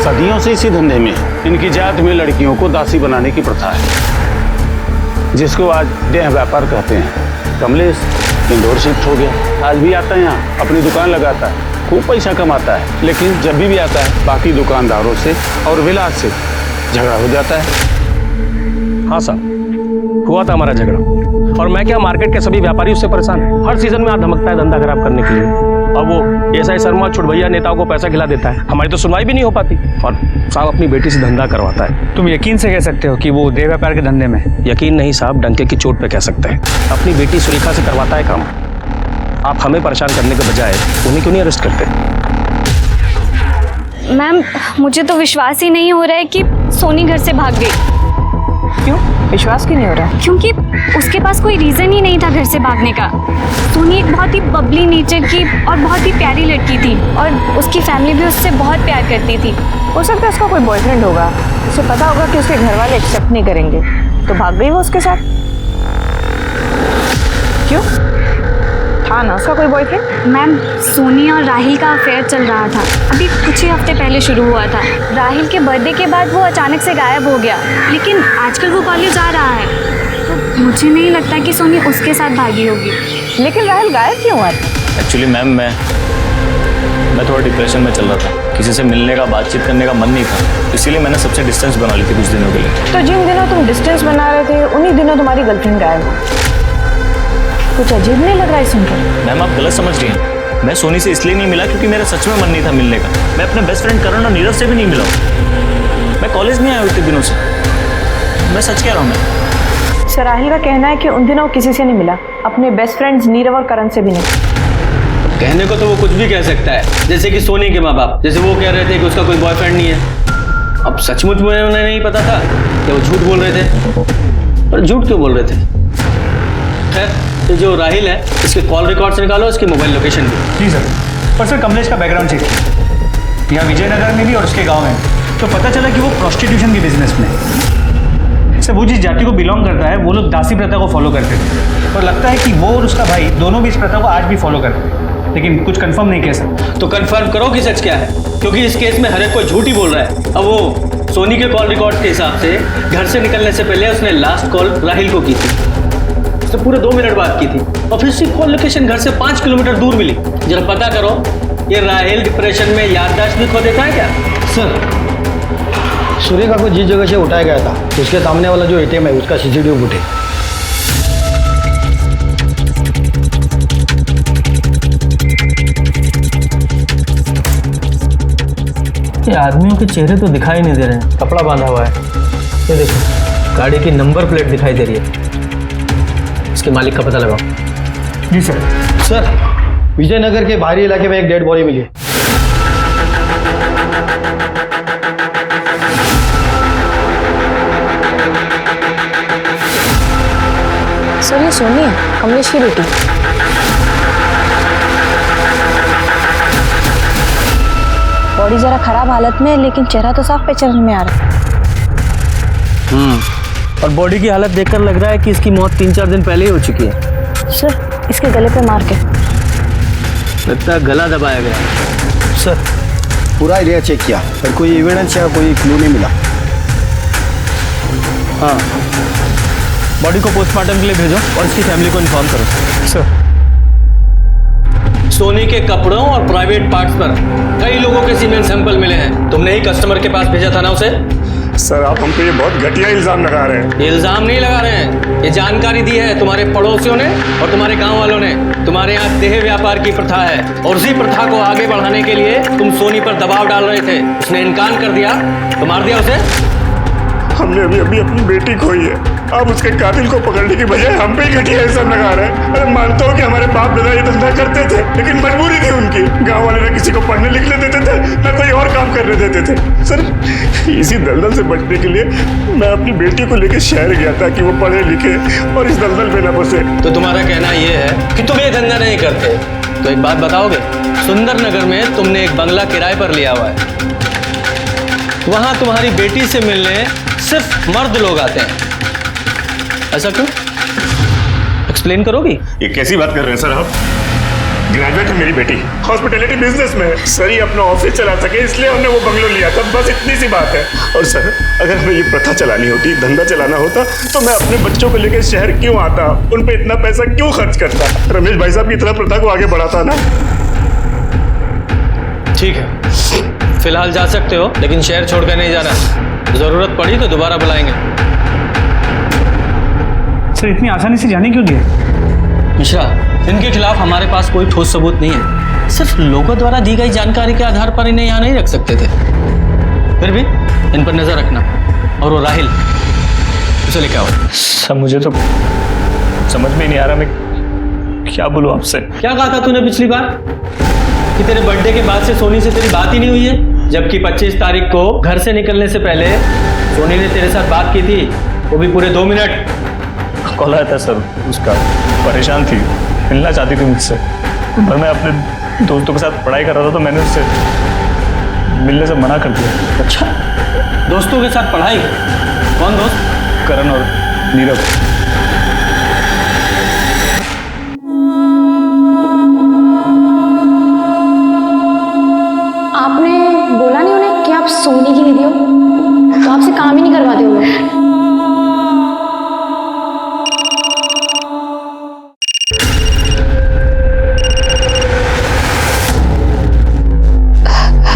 सदियों से इसी धंधे में है। इनकी जात में लड़कियों को दासी बनाने की प्रथा है, जिसको आज देह व्यापार कहते हैं। कमलेश इंदौर शिफ्ट हो गया, आज भी आता है यहाँ, अपनी दुकान लगाता है, खूब पैसा कमाता है। लेकिन जब भी आता है बाकी दुकानदारों से और विलास से झगड़ा हो जाता है। हाँ साहब, हुआ था हमारा झगड़ा, और मैं क्या, मार्केट के सभी व्यापारी उससे परेशान हैं। हर सीजन में आ धमकता है धंधा खराब करने के लिए, और वो एसआई शर्मा छुटभैया नेताओं को पैसा खिला देता है। हमारी तो सुनवाई भी नहीं हो पाती, और साहब अपनी बेटी से धंधा करवाता है। तुम यकीन से कह सकते हो कि वो देह व्यापार के धंधे में? यकीन नहीं साहब, डंके की चोट पे कह सकते हैं। अपनी बेटी सुरेखा से करवाता है काम। आप हमें परेशान करने के बजाय उन्हें क्यों नहीं अरेस्ट करते? मैम मुझे तो विश्वास ही नहीं हो रहा है कि सोनी घर से भाग गई। क्यों विश्वास क्यों नहीं हो रहा? क्योंकि उसके पास कोई रीजन ही नहीं था घर से भागने का। सोनी एक बहुत ही बबली नेचर की और बहुत ही प्यारी लड़की थी, और उसकी फैमिली भी उससे बहुत प्यार करती थी। हो सकता है उसका कोई बॉयफ्रेंड होगा, उसे पता होगा कि उसके घर वाले एक्सेप्ट नहीं करेंगे, तो भाग गई वो उसके साथ। क्यों, था ना उसका कोई बॉयफ्रेंड? मैम सोनी और राहिल का अफेयर चल रहा था, अभी कुछ ही हफ्ते पहले शुरू हुआ था। राहिल के बर्थडे के बाद वो अचानक से गायब हो गया, लेकिन आजकल वो कॉलेज आ रहा है, तो मुझे नहीं लगता कि सोनी उसके साथ भागी होगी। लेकिन राहिल गायब क्यों हुआ? एक्चुअली मैम, मैं मैं थोड़ा डिप्रेशन में चल रहा था, किसी से मिलने का, बातचीत करने का मन नहीं था, इसीलिए मैंने सबसे डिस्टेंस बना ली थी कुछ दिनों के लिए। तो जिन दिनों तुम डिस्टेंस बना रहे थे उन्हीं दिनों तुम्हारी गर्लफ्रेंड गायब हो। कुछ अजीब नहीं लग रहा है सुनकर? मैम आप गलत समझ रही हैं। मैं सोनी से इसलिए नहीं मिला क्योंकि मेरा सच में मन नहीं था मिलने का। मैं अपने बेस्ट फ्रेंड करण और नीरज से भी नहीं मिला हूँ। मैं कॉलेज नहीं आया हूँ इतने दिनों से, मैं सच कह रहा हूँ। मैं सराहिल का कहना है कि उन दिनों किसी से नहीं मिला, अपने बेस्ट फ्रेंड्स नीरव और करण से भी नहीं। कहने को तो वो कुछ भी कह सकता है, जैसे कि सोनी के माँ बाप, जैसे वो कह रहे थे कि उसका कोई बॉयफ्रेंड नहीं है। अब सचमुच में उन्हें नहीं पता था कि वो झूठ बोल रहे थे, पर झूठ क्यों बोल रहे थे? खैर, ये जो राहिल है इसके कॉल रिकॉर्ड से निकालो, इसकी मोबाइल लोकेशन भी। जी सर। पर सर कमलेश का बैकग्राउंड चेक किया, यहाँ विजयनगर में भी और उसके गाँव में, तो पता चला कि वो प्रोस्टिट्यूशन के बिजनेस में है। सर वो जिस जाति को बिलोंग करता है वो लोग दासी प्रथा को फॉलो करते थे, और लगता है कि वो और उसका भाई दोनों भी इस प्रथा को आज भी फॉलो करते हैं, लेकिन कुछ कंफर्म नहीं कह सकते। तो कंफर्म करो कि सच क्या है, क्योंकि इस केस में हर एक कोई झूठ ही बोल रहा है। अब वो सोनी के कॉल रिकॉर्ड के हिसाब से घर से निकलने से पहले उसने लास्ट कॉल राहिल को की थी, उसने पूरे 2 मिनट बात की थी, और फिर उसकी कॉल लोकेशन घर से 5 किलोमीटर दूर मिली। जरा पता करो, ये राहिल डिप्रेशन में याददाश्त भी खो देता है क्या? सर सूर्य को जिस जगह से उठाया गया था उसके सामने वाला जो एटीएम है उसका सीसीटीवी फुटेज। ये आदमियों के चेहरे तो दिखाई नहीं दे रहे हैं, कपड़ा बांधा हुआ है। ये देखो, गाड़ी की नंबर प्लेट दिखाई दे रही है। इसके मालिक का पता लगाओ। जी सर। सर विजयनगर के बाहरी इलाके में एक डेड बॉडी मिली है। सर ये सोनी है, कमलेश की बेटी। बॉडी जरा खराब हालत में है, लेकिन चेहरा तो साफ पहचान में आ रहा है। और बॉडी की हालत देखकर लग रहा है कि इसकी मौत 3-4 दिन पहले ही हो चुकी है। सर इसके गले पे मार के लगता है गला दबाया गया। सर पूरा एरिया चेक किया पर कोई एविडेंस या कोई क्लू नहीं मिला। हाँ, बॉडी को पोस्टमार्टम के लिए भेजो और इसकी फैमिली को इन्फॉर्म करो। सर सोनी के कपड़ों और प्राइवेट पार्ट्स पर कई लोगों के सीमेन सैंपल मिले हैं। तुमने ही कस्टमर के पास भेजा था ना उसे? सर आप हम पे ये बहुत घटिया इल्जाम लगा रहे हैं। इल्जाम नहीं लगा रहे हैं, ये जानकारी दी है तुम्हारे पड़ोसियों ने और तुम्हारे गांव वालों ने। तुम्हारे यहाँ देह व्यापार की प्रथा है और उसी प्रथा को आगे बढ़ाने के लिए तुम सोनी पर दबाव डाल रहे थे। उसने इनकार कर दिया तो मार दिया उसे। हमने अभी अभी अपनी बेटी खोई है, अब उसके कातिल को पकड़ने की बजाय हम पे ही घटिया इल्जाम लगा रहे हैं। अरे मानता हूँ कि हमारे बाप दादा ये धंधा करते थे, लेकिन मजबूरी थी उनकी। गांव वाले ना किसी को पढ़ने लिखने देते थे, ना कोई और काम करने देते थे। सर इसी दलदल से बचने के लिए मैं अपनी बेटी को लेकर शहर गया था कि वो पढ़े लिखे और इस दलदल में न फंसे। तो तुम्हारा कहना ये है कि तुम ये धंधा नहीं करते? तो एक बात बताओगे, सुंदर नगर में तुमने एक बंगला किराए पर लिया हुआ है, वहां तुम्हारी बेटी से मिलने सिर्फ मर्द लोग आते हैं, ऐसा क्यों? एक्सप्लेन करोगी? ये कैसी बात कर रहे हैं सर आप? ग्रेजुएट है मेरी बेटी, हॉस्पिटैलिटी बिजनेस में है। सर ये अपना ऑफिस चला सके इसलिए हमने वो बंगलो लिया था, बस इतनी सी बात है। और सर अगर हमें ये प्रथा चलानी होती, धंधा चलाना होता, तो मैं अपने बच्चों को लेकर शहर क्यों आता, उन पे इतना पैसा क्यों खर्च करता? रमेश भाई साहब की तरह प्रथा को आगे बढ़ाता ना। ठीक है, फिलहाल जा सकते हो, लेकिन शहर छोड़कर नहीं जाना। जरूरत पड़ी तो दोबारा बुलाएंगे। सर इतनी आसानी से जाने क्यों दिया? मिश्रा, इनके खिलाफ हमारे पास कोई ठोस सबूत नहीं है, सिर्फ लोगों द्वारा दी गई जानकारी के आधार पर इन्हें यहाँ नहीं रख सकते थे। फिर भी इन पर नजर रखना। और वो राहिल, उसे लेके आओ। सर मुझे तो समझ में नहीं आ रहा मैं क्या बोलूं आपसे। क्या कहा था तूने पिछली बार कि तेरे बर्थडे के बाद से सोनी से तेरी बात ही नहीं हुई है, जबकि 25 तारीख को घर से निकलने से पहले सोनी ने तेरे साथ बात की थी, वो भी पूरे 2 मिनट। कॉल आया था सर उसका, परेशान थी, मिलना चाहती थी मुझसे, पर मैं अपने दोस्तों के साथ पढ़ाई कर रहा था तो मैंने उससे मिलने से मना कर दिया। अच्छा, दोस्तों के साथ पढ़ाई? कौन दोस्त? करण और नीरव। आपने बोला नहीं उन्हें कि आप सोनी की दीदी हो? तो आपसे काम ही नहीं करवाते वो लोग।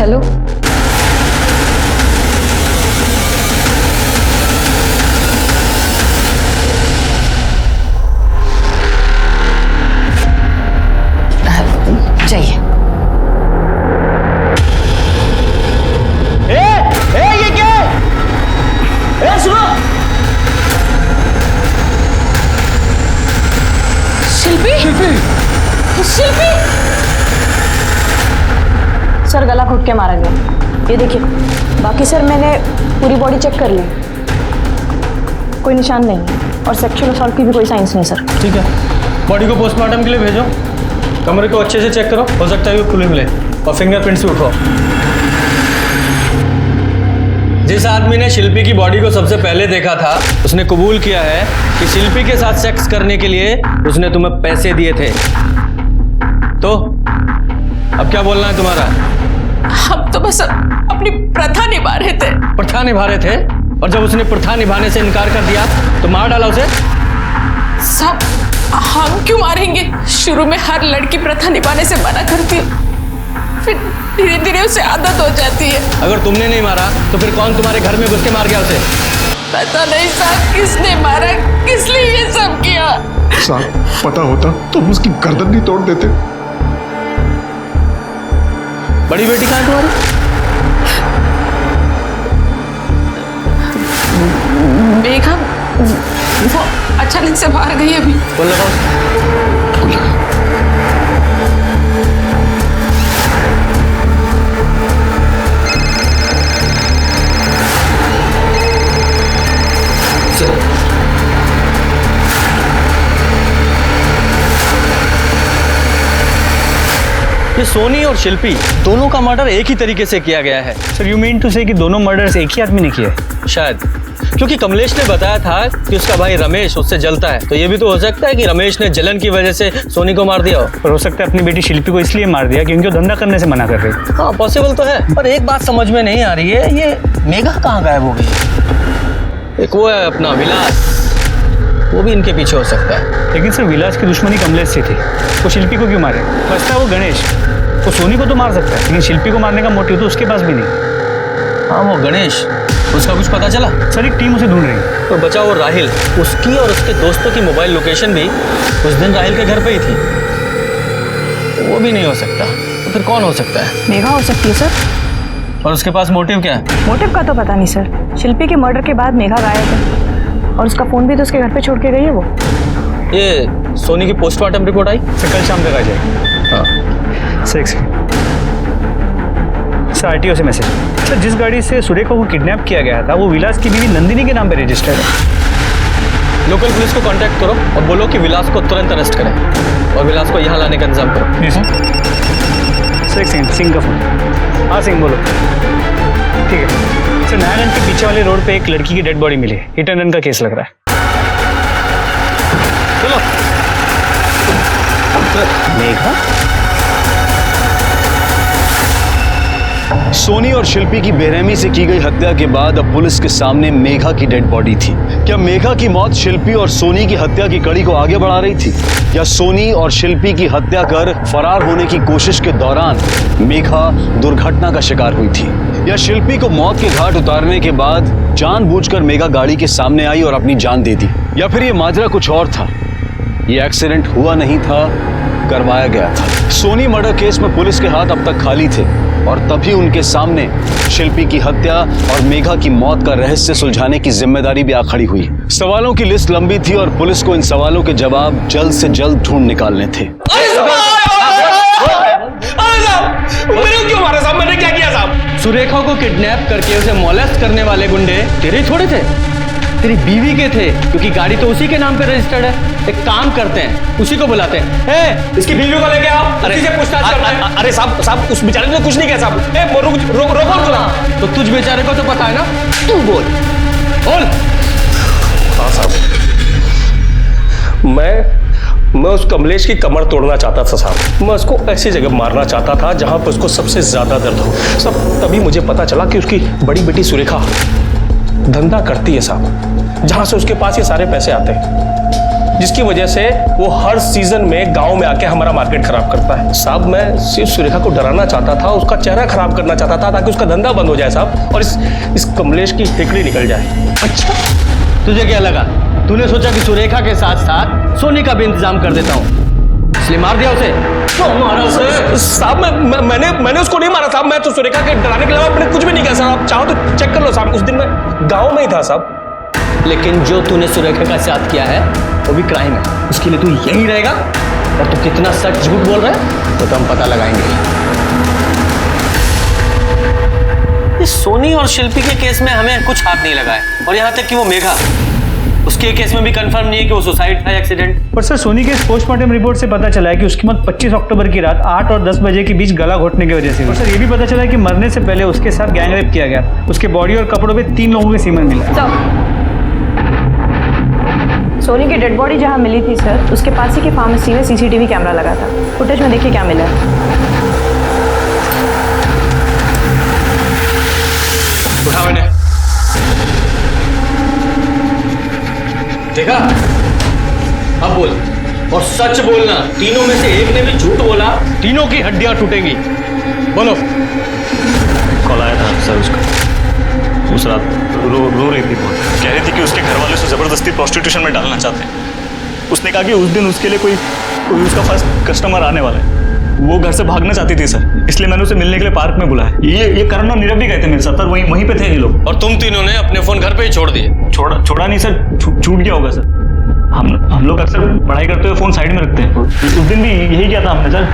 चलो। जाइए। ये क्या है? सुनो। शिल्पी शिल्पी सर गला घुट के मारा गया, ये देखिए। बाकी सर मैंने पूरी बॉडी चेक कर ली, कोई निशान नहीं है और सेक्सुअल असॉल्ट की भी कोई साइंस नहीं सर। ठीक है, बॉडी को पोस्टमार्टम के लिए भेजो, कमरे को अच्छे से चेक करो, हो सकता है वो खुले मिले, और फिंगरप्रिंट्स भी उठाओ। जिस आदमी ने शिल्पी की बॉडी को सबसे पहले देखा था उसने कबूल किया है कि शिल्पी के साथ सेक्स करने के लिए उसने तुम्हें पैसे दिए थे। तो अब क्या बोलना है तुम्हारा? हम तो बस अपनी प्रथा निभा रहे थे। प्रथा निभा रहे थे, और जब उसने प्रथा निभाने से इनकार कर दिया तो मार डाला उसे। सब हम क्यों मारेंगे? शुरू में हर लड़की प्रथा निभाने से मना करती है, फिर धीरे धीरे उसे आदत हो जाती है। अगर तुमने नहीं मारा तो फिर कौन तुम्हारे घर में घुस के मार गया उसे? पता नहीं साहब किसने मारा, किस लिए ये सब किया। साहब पता होता तो हम उसकी गर्दन नहीं तोड़ देते। बड़ी बेटी कहाँ है तुम्हारी? मेघा वो अचानक से बाहर गई अभी। बोल लगाओ। ये सोनी और शिल्पी दोनों का मर्डर एक ही तरीके से किया गया है। सर यू मीन टू से कि दोनों मर्डर्स एक ही आदमी ने किए? शायद, क्योंकि कमलेश ने बताया था कि उसका भाई रमेश उससे जलता है, तो ये भी तो हो सकता है कि रमेश ने जलन की वजह से सोनी को मार दिया हो। पर हो सकता है अपनी बेटी शिल्पी को इसलिए मार दिया क्योंकि वो धंधा करने से मना कर रही थी। हाँ पॉसिबल तो है, पर एक बात समझ में नहीं आ रही है, ये मेघा कहाँ गायब हो गई? एक वो है अपना विलास, वो भी इनके पीछे हो सकता है। लेकिन सर विलास की दुश्मनी कमलेश से थी, वो शिल्पी को क्यों मारे? बचता है वो गणेश, वो सोनी को तो मार सकता है लेकिन शिल्पी को मारने का मोटिव तो उसके पास भी नहीं। हाँ वो गणेश, उसका कुछ पता चला? सर एक टीम उसे ढूंढ रही है। तो बचा वो राहिल, उसकी और उसके दोस्तों की मोबाइल लोकेशन भी उस दिन राहिल के घर पे ही थी, तो वो भी नहीं हो सकता। तो फिर कौन हो सकता है? मेघा हो सकती है सर। और उसके पास मोटिव क्या है? मोटिव का तो पता नहीं सर। शिल्पी के मर्डर के बाद मेघा गायब है और उसका फोन भी तो उसके घर पे छोड़ के गई है वो। ये सोनी की पोस्टमार्टम रिपोर्ट आई? सर कल शाम तक आ जाएगी। हाँ सर आरटीओ से मैसेज। सर जिस गाड़ी से सुरेखा को किडनैप किया गया था वो विलास की बीवी नंदिनी के नाम पे रजिस्टर्ड है। लोकल पुलिस को कांटेक्ट करो और बोलो कि विलास को तुरंत अरेस्ट करें और विलास को यहाँ लाने का इंतजाम करो। जी सर। एक सेकंड, सिंह का फोन। हाँ सिंह बोलो। ठीक है सर, नारायण के पीछे वाले रोड पे एक लड़की की डेड बॉडी मिली है, हिट एंड रन का केस लग रहा है। चलो। मेघा? सोनी और शिल्पी की बेरहमी से की गई हत्या के बाद अब पुलिस के सामने मेघा की डेड बॉडी थी। क्या मेघा की मौत शिल्पी और सोनी की हत्या की कड़ी को आगे बढ़ा रही थी, या सोनी और शिल्पी की हत्या कर फरार होने की कोशिश के दौरान मेघा दुर्घटना का शिकार हुई थी, या शिल्पी को मौत के घाट उतारने के बाद जानबूझकर मेघा गाड़ी के सामने आई और अपनी जान दे दी, या फिर ये माजरा कुछ और था, ये एक्सीडेंट हुआ नहीं था, करवाया गया था। सोनी मर्डर केस में पुलिस के हाथ अब तक खाली थे और तभी उनके सामने शिल्पी की हत्या और मेघा की मौत का रहस्य सुलझाने की जिम्मेदारी भी आ खड़ी हुई। सवालों की लिस्ट लंबी थी और पुलिस को इन सवालों के जवाब जल्द से जल्द ढूंढ निकालने थे। क्यों मारा साहब? मैंने क्या किया साहब? सुरेखा को किडनैप करके उसे मोलेस्ट करने वाले गुंडे तेरे थोड़े थे, तेरी बीवी के थे, क्योंकि गाड़ी तो उसी के नाम पे रजिस्टर्ड है। एक काम करते हैं, उसी को बुलाते हैं। इसकी बीवी को लेके आओ, उसी से पूछताछ करते हैं। अरे साहब उस बेचारे ने कुछ नहीं किया साहब। रोको। तो तुझ बेचारे को तो पता है ना, तू बोल। हाँ साहब, मैं उस कमलेश की कमर तोड़ना चाहता था साहब। मैं उसको ऐसी जगह मारना चाहता था जहां पर उसको सबसे ज्यादा दर्द हो साहब। तभी मुझे पता चला कि उसकी बड़ी बेटी सुरेखा धंधा करती है साहब, जहां से उसके पास ये सारे पैसे आते हैं। जिसकी वजह से वो हर सीजन में गांव में आके हमारा मार्केट खराब करता है। साहब मैं सिर्फ सुरेखा को डराना चाहता था, उसका चेहरा खराब करना चाहता था ताकि उसका धंधा बंद हो जाए साहब, और इस कमलेश की हिकड़ी निकल जाए। अच्छा, तुझे क्या लगा? तूने सोचा कि सुरेखा के साथ साथ सोनी का भी इंतजाम कर देता हूँ, इसलिए मार दिया उसे? साहब मैंने उसको नहीं मारा साहब, मैं तो सुरेखा के डराने के अलावा मैंने कुछ भी नहीं किया साहब। आप चाहो तो चेक कर लो साहब, उस दिन मैं गांव में ही था साहब। लेकिन जो तूने सुरेखा का साथ किया है वो भी क्राइम है, उसके लिए तू यहीं रहेगा। और तू कितना सच झूठ बोल रहा है वो तो हम पता लगाएंगे। इस सोनी और शिल्पी के केस में हमें कुछ हाथ नहीं लगा है, और यहाँ तक कि वो मेघा, उसके केस में भी कंफर्म नहीं है कि वो सुसाइड था एक्सीडेंट। पर सर सोनी के पोस्टमार्टम रिपोर्ट से पता चला है कि उसकी मौत 25 अक्टूबर की रात 8 और 10 बजे के बीच गला घोटने की वजह से हुई। और सर ये भी पता चला है कि मरने से पहले उसके साथ गैंग रेप किया गया। उसके बॉडी और कपड़ों पे 3 लोगों के सीमन मिला। सोनी की डेड बॉडी जहाँ मिली थी सर, उसके पास ही के फार्मेसी में सीसीटीवी कैमरा लगा था। फुटेज में देखिए क्या मिला है। उठाओ इन्हें। देखा? अब बोल, और सच बोलना। तीनों में से एक ने भी झूठ बोला, तीनों की हड्डियां टूटेंगी। बोलो। कॉल आया था सर उसका, उस रात रो रही थी बहुत, कह रही थी कि उसके घर वाले उसे जबरदस्ती प्रोस्टिट्यूशन में डालना चाहते हैं। उसने कहा कि उस दिन उसके लिए कोई उसका फर्स्ट कस्टमर आने वाला है। वो घर से भागना चाहती थी सर, इसलिए मैंने उसे मिलने के लिए पार्क में बुलाया। ये करण और नीरव भी गए थे मेरे साथ, वहीं पे थे ये लोग। और तुम तीनों ने अपने फोन घर पे ही छोड़ दिए? छोड़ा नहीं सर, छूट गया होगा सर। हम लोग अक्सर पढ़ाई करते हुए फोन साइड में रखते हैं। उस दिन भी यही किया था हमने सर,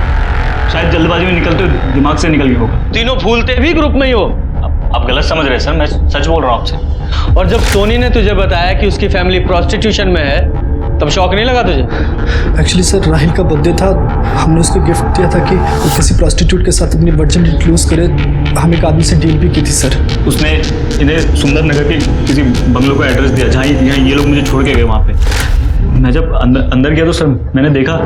शायद जल्दबाजी में निकलते हुए दिमाग से निकल गया होगा। तीनों भूलते भी ग्रुप में ही हो? आप गलत समझ रहे हैं सर, मैं सच बोल रहा हूँ आपसे। और जब सोनी ने तुझे बताया कि उसकी फैमिली प्रोस्टिट्यूशन में है, तब शौक नहीं लगा तुझे? एक्चुअली सर राहिल का बर्थडे था, हमने उसको गिफ्ट दिया था कि वो किसी प्रोस्टिट्यूट के साथ अपनी वर्जिनिटी लूज करे। हम एक आदमी से डील भी की थी सर। उसने इन्हें सुंदर नगर के किसी बंगलों का एड्रेस दिया जहाँ ये लोग मुझे छोड़ के गए वहाँ पे। मैं जब अंदर गया तो सर मैंने देखा।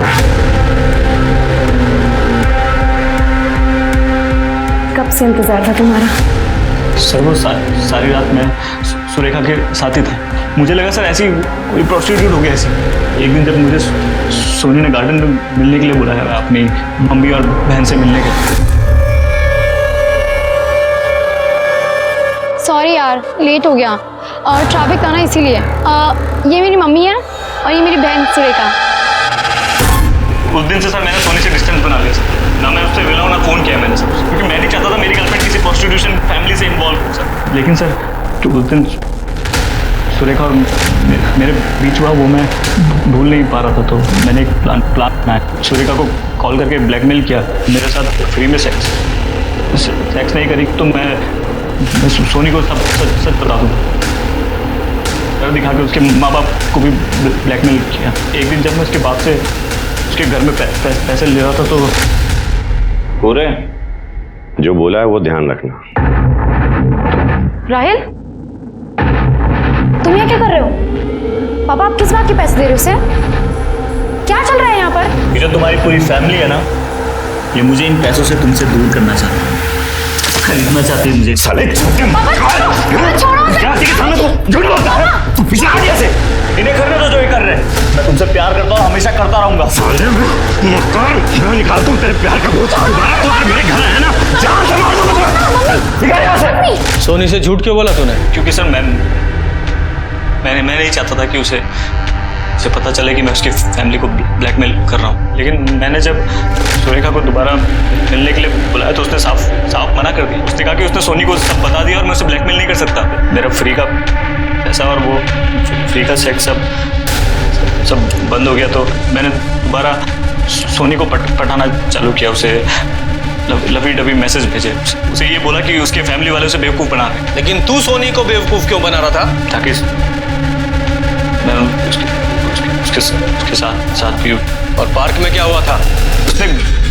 कब से इंतजार था तुम्हारा? सर वो सारी रात मैं सुरेखा के साथ ही था। मुझे लगा सर ऐसी कोई प्रोस्टिट्यूट हो गया ऐसी। एक दिन जब मुझे सोनी ने गार्डन में मिलने के लिए बुलाया, अपनी मम्मी और बहन से मिलने के लिए। सॉरी यार, लेट हो गया और ट्रैफिक था ना इसीलिए। ये मेरी मम्मी है और ये मेरी बहन सुरेखा। उस दिन से सर मैंने सोनी से डिस्टेंस बना लिया सर, ना मैं उससे मिला हूँ ना फोन किया मैंने सर, क्योंकि मैं नहीं चाहता था मेरी गर्लफ्रेंड किसी प्रोस्टिट्यूशन फैमिली से इन्वॉल्व हो सर। लेकिन सर जो उस दिन सुरेखा और मेरे बीच हुआ वो मैं भूल नहीं पा रहा था, तो मैंने एक प्लान बनाया। सुरेखा को कॉल करके ब्लैकमेल किया, मेरे साथ फ्री में सेक्स नहीं करी तो मैं सोनी को सब सच बता दूँ। डर दिखा के उसके माँ बाप को भी ब्लैकमेल किया। एक दिन जब मैं उसके बाप से उसके घर में पैसे ले रहा था तो पूरे जो बोला है वो ध्यान रखना। राहिल, तुम यहाँ क्या कर रहे हो? पापा आप किस बात के पैसे दे रहे हो उसे? क्या चल रहा है यहाँ पर? ये जो तुम्हारी पूरी फैमिली है ना, ये मुझे इन पैसों से तुमसे दूर करना चाहती है, खरीदना चाहती है मुझे। साले इन्हें करने दो जो ये कर रहे हैं। मैं तुमसे प्यार करता हूँ, हमेशा करता रहूंगा। मैं निकाल दूं तेरे प्यार का बोझ। मेरे घर है ना, जान से मार दूंगा। निकाल यहाँ से। सोनी से झूठ क्यों बोला तूने? क्योंकि सर मैं नहीं चाहता था कि उसे पता चले कि मैं उसकी फैमिली को ब्लैकमेल कर रहा हूँ। लेकिन मैंने जब सुरेखा को दोबारा मिलने के लिए बुलाया तो उसने साफ मना कर दिया। उसने कहा कि उसने सोनी को सब बता दिया और मैं उसे ब्लैकमेल नहीं कर सकता। मेरा फ्री का पैसा और वो फ्री का सेक्स सब बंद हो गया, तो मैंने दोबारा सोनी को पटाना चालू किया। उसे लवी डबी मैसेज भेजे, उसे ये बोला कि उसके फैमिली वाले उसे बेवकूफ़ बना रहे। लेकिन तू सोनी को बेवकूफ़ क्यों बना रहा था? ताकि मैं उसके साथ भी। और पार्क में क्या हुआ था? उसने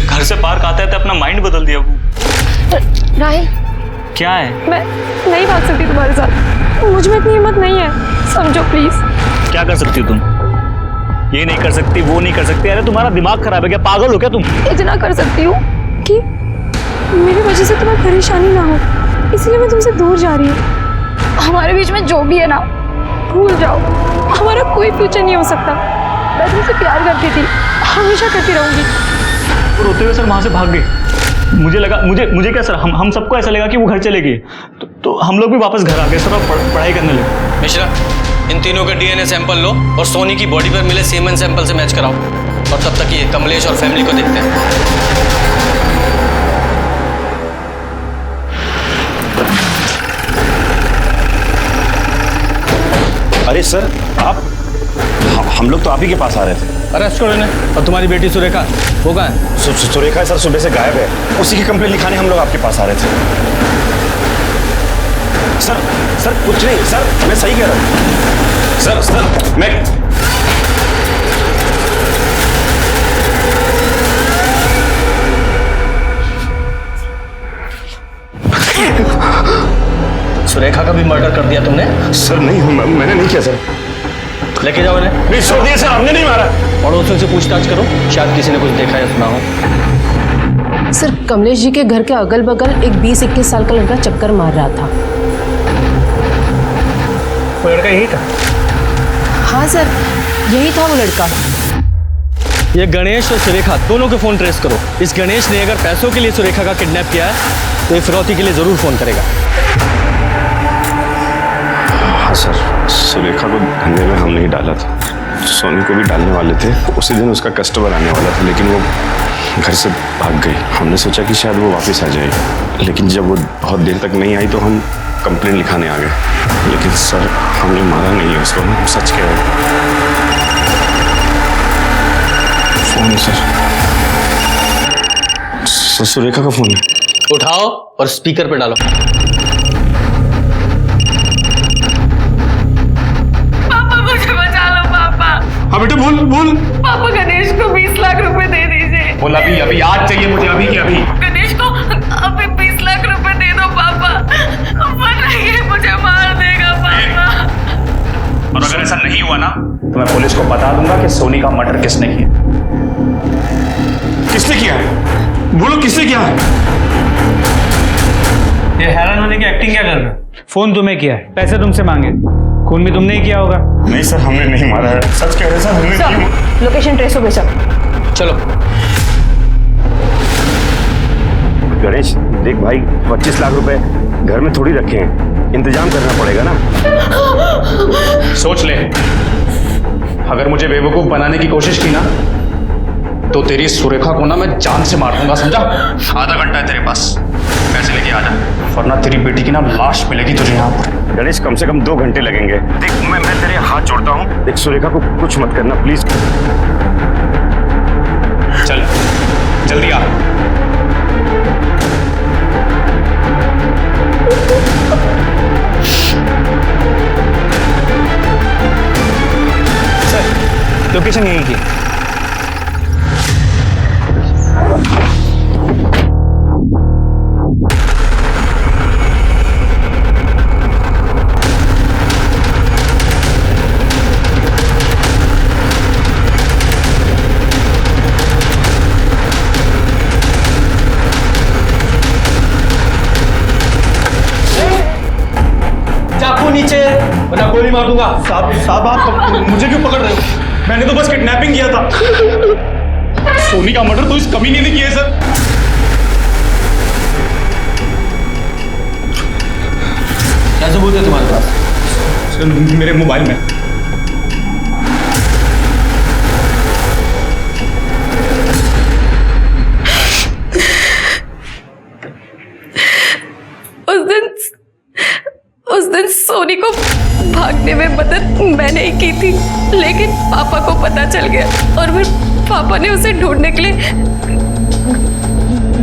घर से पार्क आते आते अपना माइंड बदल दिया। राहिल, क्या है? मैं नहीं भाग सकती तुम्हारे साथ, मुझ में इतनी हिम्मत नहीं है, समझो प्लीज। क्या कर सकती हो तुम? ये नहीं कर सकती, वो नहीं कर सकती। अरे तुम्हारा दिमाग खराब है क्या? पागल हो क्या तुम? इतना कर सकती हूँ कि मेरी वजह से तुम्हें परेशानी ना हो, इसलिए मैं तुमसे दूर जा रही हूँ। हमारे बीच में जो भी है ना, भूल जाओ, हमारा कोई फ्यूचर नहीं हो सकता। मैं तुमसे प्यार करती थी, हमेशा करती रहूंगी। रोते हुए सर वहाँ से भाग गई। मुझे लगा मुझे क्या सर, हम सबको ऐसा लगा कि वो घर चले गए, तो हम लोग भी वापस घर आ गए सर और पढ़ाई करने लगे। मिश्रा, इन तीनों के डीएनए सैंपल लो और सोनी की बॉडी पर मिले सीमेन सैंपल से मैच कराओ, और तब तक ये कमलेश और फैमिली को देखते हैं। अरे सर, आप हम लोग तो आप ही के पास आ रहे थे। अरेस्ट करो इन्हें। और तुम्हारी बेटी सुरेखा, वो कहाँ है? सुरेखा सर सुबह से गायब है, उसी की कंप्लेंट लिखाने हम लोग आपके पास आ रहे थे। सर कुछ नहीं सर, मैं सही कह रहा हूँ सर मैं सुरेखा का भी मर्डर कर दिया तुमने? सर नहीं, मैंने नहीं किया सर। लेके जाओ इन्हें। नहीं छोड़ दिए सर, हमने नहीं मारा। पड़ोसियों से पूछताछ करो, शायद किसी ने कुछ देखा या सुना हो। सर, कमलेश जी के घर के अगल बगल एक 20-21 साल का लड़का चक्कर मार रहा था। वो लड़का यही था? हाँ सर, यही था वो लड़का। ये गणेश और सुरेखा दोनों के फोन ट्रेस करो। इस गणेश ने अगर पैसों के लिए सुरेखा का किडनैप किया है तो ये फिरौती के लिए जरूर फोन करेगा। हाँ सर, सुरेखा को धंधे में हम नहीं डाला था, सोनी को भी डालने वाले थे। उसी दिन उसका कस्टमर आने वाला था, लेकिन वो घर से भाग गई। हमने सोचा कि शायद वो वापस आ जाएगी, लेकिन जब वो बहुत देर तक नहीं आई तो हम कंप्लेंट लिखाने आ गए। लेकिन सर, हमने मारा नहीं है उसको, हम सच कह रहे हैं। फोन सर, सुरेखा का फोन है। उठाओ और स्पीकर पे डालो। पापा मुझे बचा लो पापा। हाँ बेटा बोल। पापा गणेश को 20 लाख रुपए दे दीजिए। बोल अभी आज चाहिए मुझे, अभी की अभी। गणेश को अभी 20 लाख रुपए दे दो पापा, वरना ये मुझे मार देगा पापा। और अगर ऐसा नहीं हुआ ना तो मैं पुलिस को बता दूंगा कि सोनी का मर्डर किसने किया। किसने किया है? बोलो किसने किया है? ये हैरान होने की एक्टिंग क्या कर रहे हो? फोन तुम्हें किया है, पैसे तुमसे मांगे, खून भी तुमने ही किया होगा। नहीं सर, हमने नहीं मारा है, सच कह रहे हैं सर, हमने नहीं। लोकेशन ट्रेस हो गई सर। चलो गणेश, देख भाई, 25 लाख रुपए घर में थोड़ी रखे हैं, इंतजाम करना पड़ेगा ना। सोच ले, अगर मुझे बेवकूफ बनाने की कोशिश की ना तो तेरी सुरेखा को ना मैं जान से मार दूंगा, समझा? आधा घंटा है तेरे पास, पैसे लेके आ जा, वरना तेरी बेटी की ना लाश मिलेगी तुझे यहाँ पर। गणेश, कम से कम 2 घंटे लगेंगे। देख, मैं तेरे हाथ जोड़ता हूँ, देख सुरेखा को कुछ मत करना प्लीज। चल जल्दी आ। सर, लोकेशन यही की। चाकू नीचे, वरना गोली मार दूंगा। साहब आप मुझे क्यों पकड़ रहे हो? मैंने तो बस किडनैपिंग किया था। सोनी का मर्डर तो इस कमीने ने किया है सर। क्या सबूत है तुम्हारे पास? सर, मेरे मोबाइल में। उस दिन सोनी को भागने में मदद मैंने ही की थी, लेकिन पापा को पता चल गया और फिर पापा ने उसे ढूंढने के लिए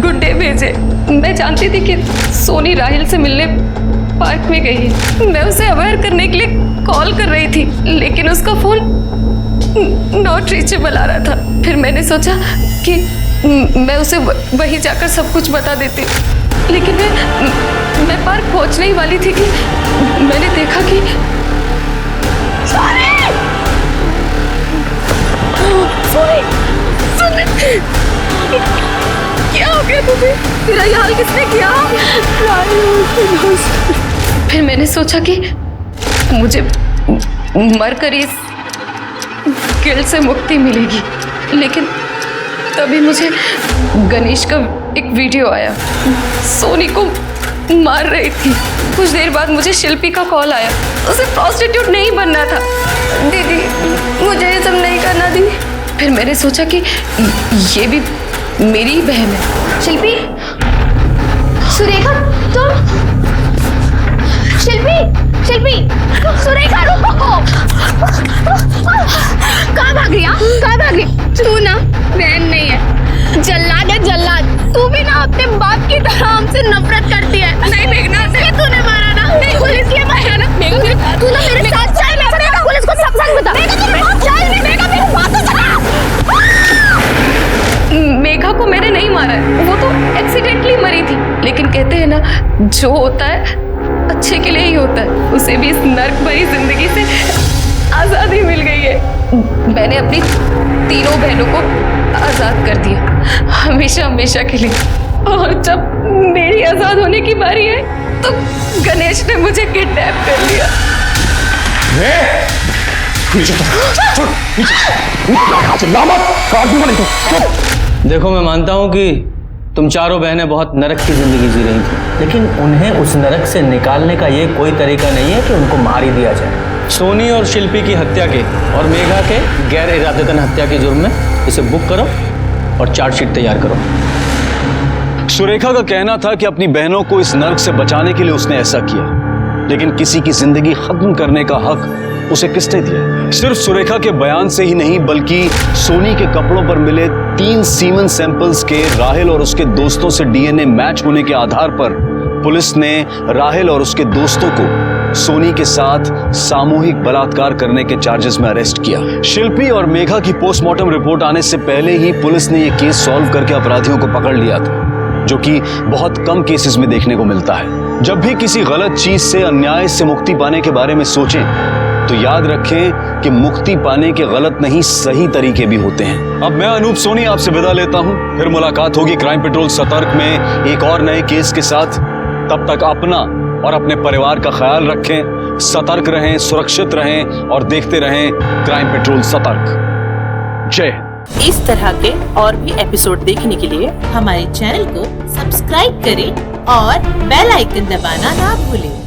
गुंडे भेजे। मैं जानती थी कि सोनी राहिल से मिलने पार्क में गई है। मैं उसे अवेयर करने के लिए कॉल कर रही थी, लेकिन उसका फोन नॉट रीचेबल आ रहा था। फिर मैंने सोचा कि मैं उसे वहीं जाकर सब कुछ बता देती, लेकिन मैं पार्क पहुंचने ही वाली थी कि मैंने देखा कि क्या हो गया तुझे? तेरा ये हाल किसने किया? फिर मैंने सोचा कि मुझे मरकर गिल्ट से मुक्ति मिलेगी। लेकिन तभी मुझे गणेश का एक वीडियो आया, सोनी को मार रही थी। कुछ देर बाद मुझे शिल्पी का कॉल आया, उसे प्रोस्टिट्यूट नहीं बनना था। दीदी मुझे ये सब नहीं करना दीदी। फिर मैंने सोचा कि ये भी मेरी ही बहन है। शिल्पी, सुरेखा तुम, शिल्पी, शिल्पी, सुरेखा रुको। कहाँ भाग रही? कहाँ भाग रही? तू ना बहन नहीं है, जल्लाद है जल्लाद। तू भी ना अपने बाप की तरह हमसे नफरत करती है। नहीं मेघना, तूने मारा ना? नहीं, पुलिस ने मारा ना? तू ना मेरे साथ चल, पुलिस को सब सच बता। मेघा को मैंने नहीं मारा है, वो तो एक्सीडेंटली मरी थी। लेकिन कहते हैं ना, जो होता है अच्छे के लिए ही होता है। उसे भी इस नर्क भरी जिंदगी से आज़ादी मिल गई है। मैंने अपनी तीनों बहनों को आज़ाद कर दिया, हमेशा हमेशा के लिए। और जब मेरी आज़ाद होने की बारी है तो गणेश ने मुझे किडनैप कर लिया। देखो, मैं मानता हूँ कि तुम चारों बहनें बहुत नरक की जिंदगी जी रही थी, लेकिन उन्हें उस नरक से निकालने का ये कोई तरीका नहीं है कि उनको मार ही दिया जाए। सोनी और शिल्पी की हत्या के और मेघा के गैर इरादतन हत्या के जुर्म में इसे बुक करो और चार्जशीट तैयार करो। सुरेखा का कहना था कि अपनी बहनों को इस नर्क से बचाने के लिए उसने ऐसा किया, लेकिन किसी की जिंदगी खत्म करने का हक उसे किसने दिया? सिर्फ सुरेखा के बयान से ही नहीं, बल्कि सोनी के कपड़ों पर मिले 3 सीमन सैंपल्स के राहिल और उसके दोस्तों से डीएनए मैच होने के आधार पर पुलिस ने राहिल और उसके दोस्तों को सोनी के साथ सामूहिक बलात्कार करने के चार्जेस में अरेस्ट किया। शिल्पी और मेघा की पोस्टमार्टम रिपोर्ट आने से पहले ही पुलिस ने यह केस सॉल्व करके अपराधियों को पकड़ लिया था, जो कि बहुत कम केसेस में देखने को मिलता है। जब भी किसी गलत चीज से, अन्याय से मुक्ति पाने के बारे में सोचें तो याद रखें कि मुक्ति पाने के गलत नहीं, सही तरीके भी होते हैं। अब मैं अनूप सोनी आपसे विदा लेता हूं, फिर मुलाकात होगी क्राइम पेट्रोल सतर्क में एक और नए केस के साथ। तब तक अपना और अपने परिवार का ख्याल रखें, सतर्क रहें, सुरक्षित रहें और देखते रहें क्राइम पेट्रोल सतर्क। जय। इस तरह के और भी एपिसोड देखने के लिए हमारे चैनल को सब्सक्राइब करें और बेल आइकन दबाना ना भूलें।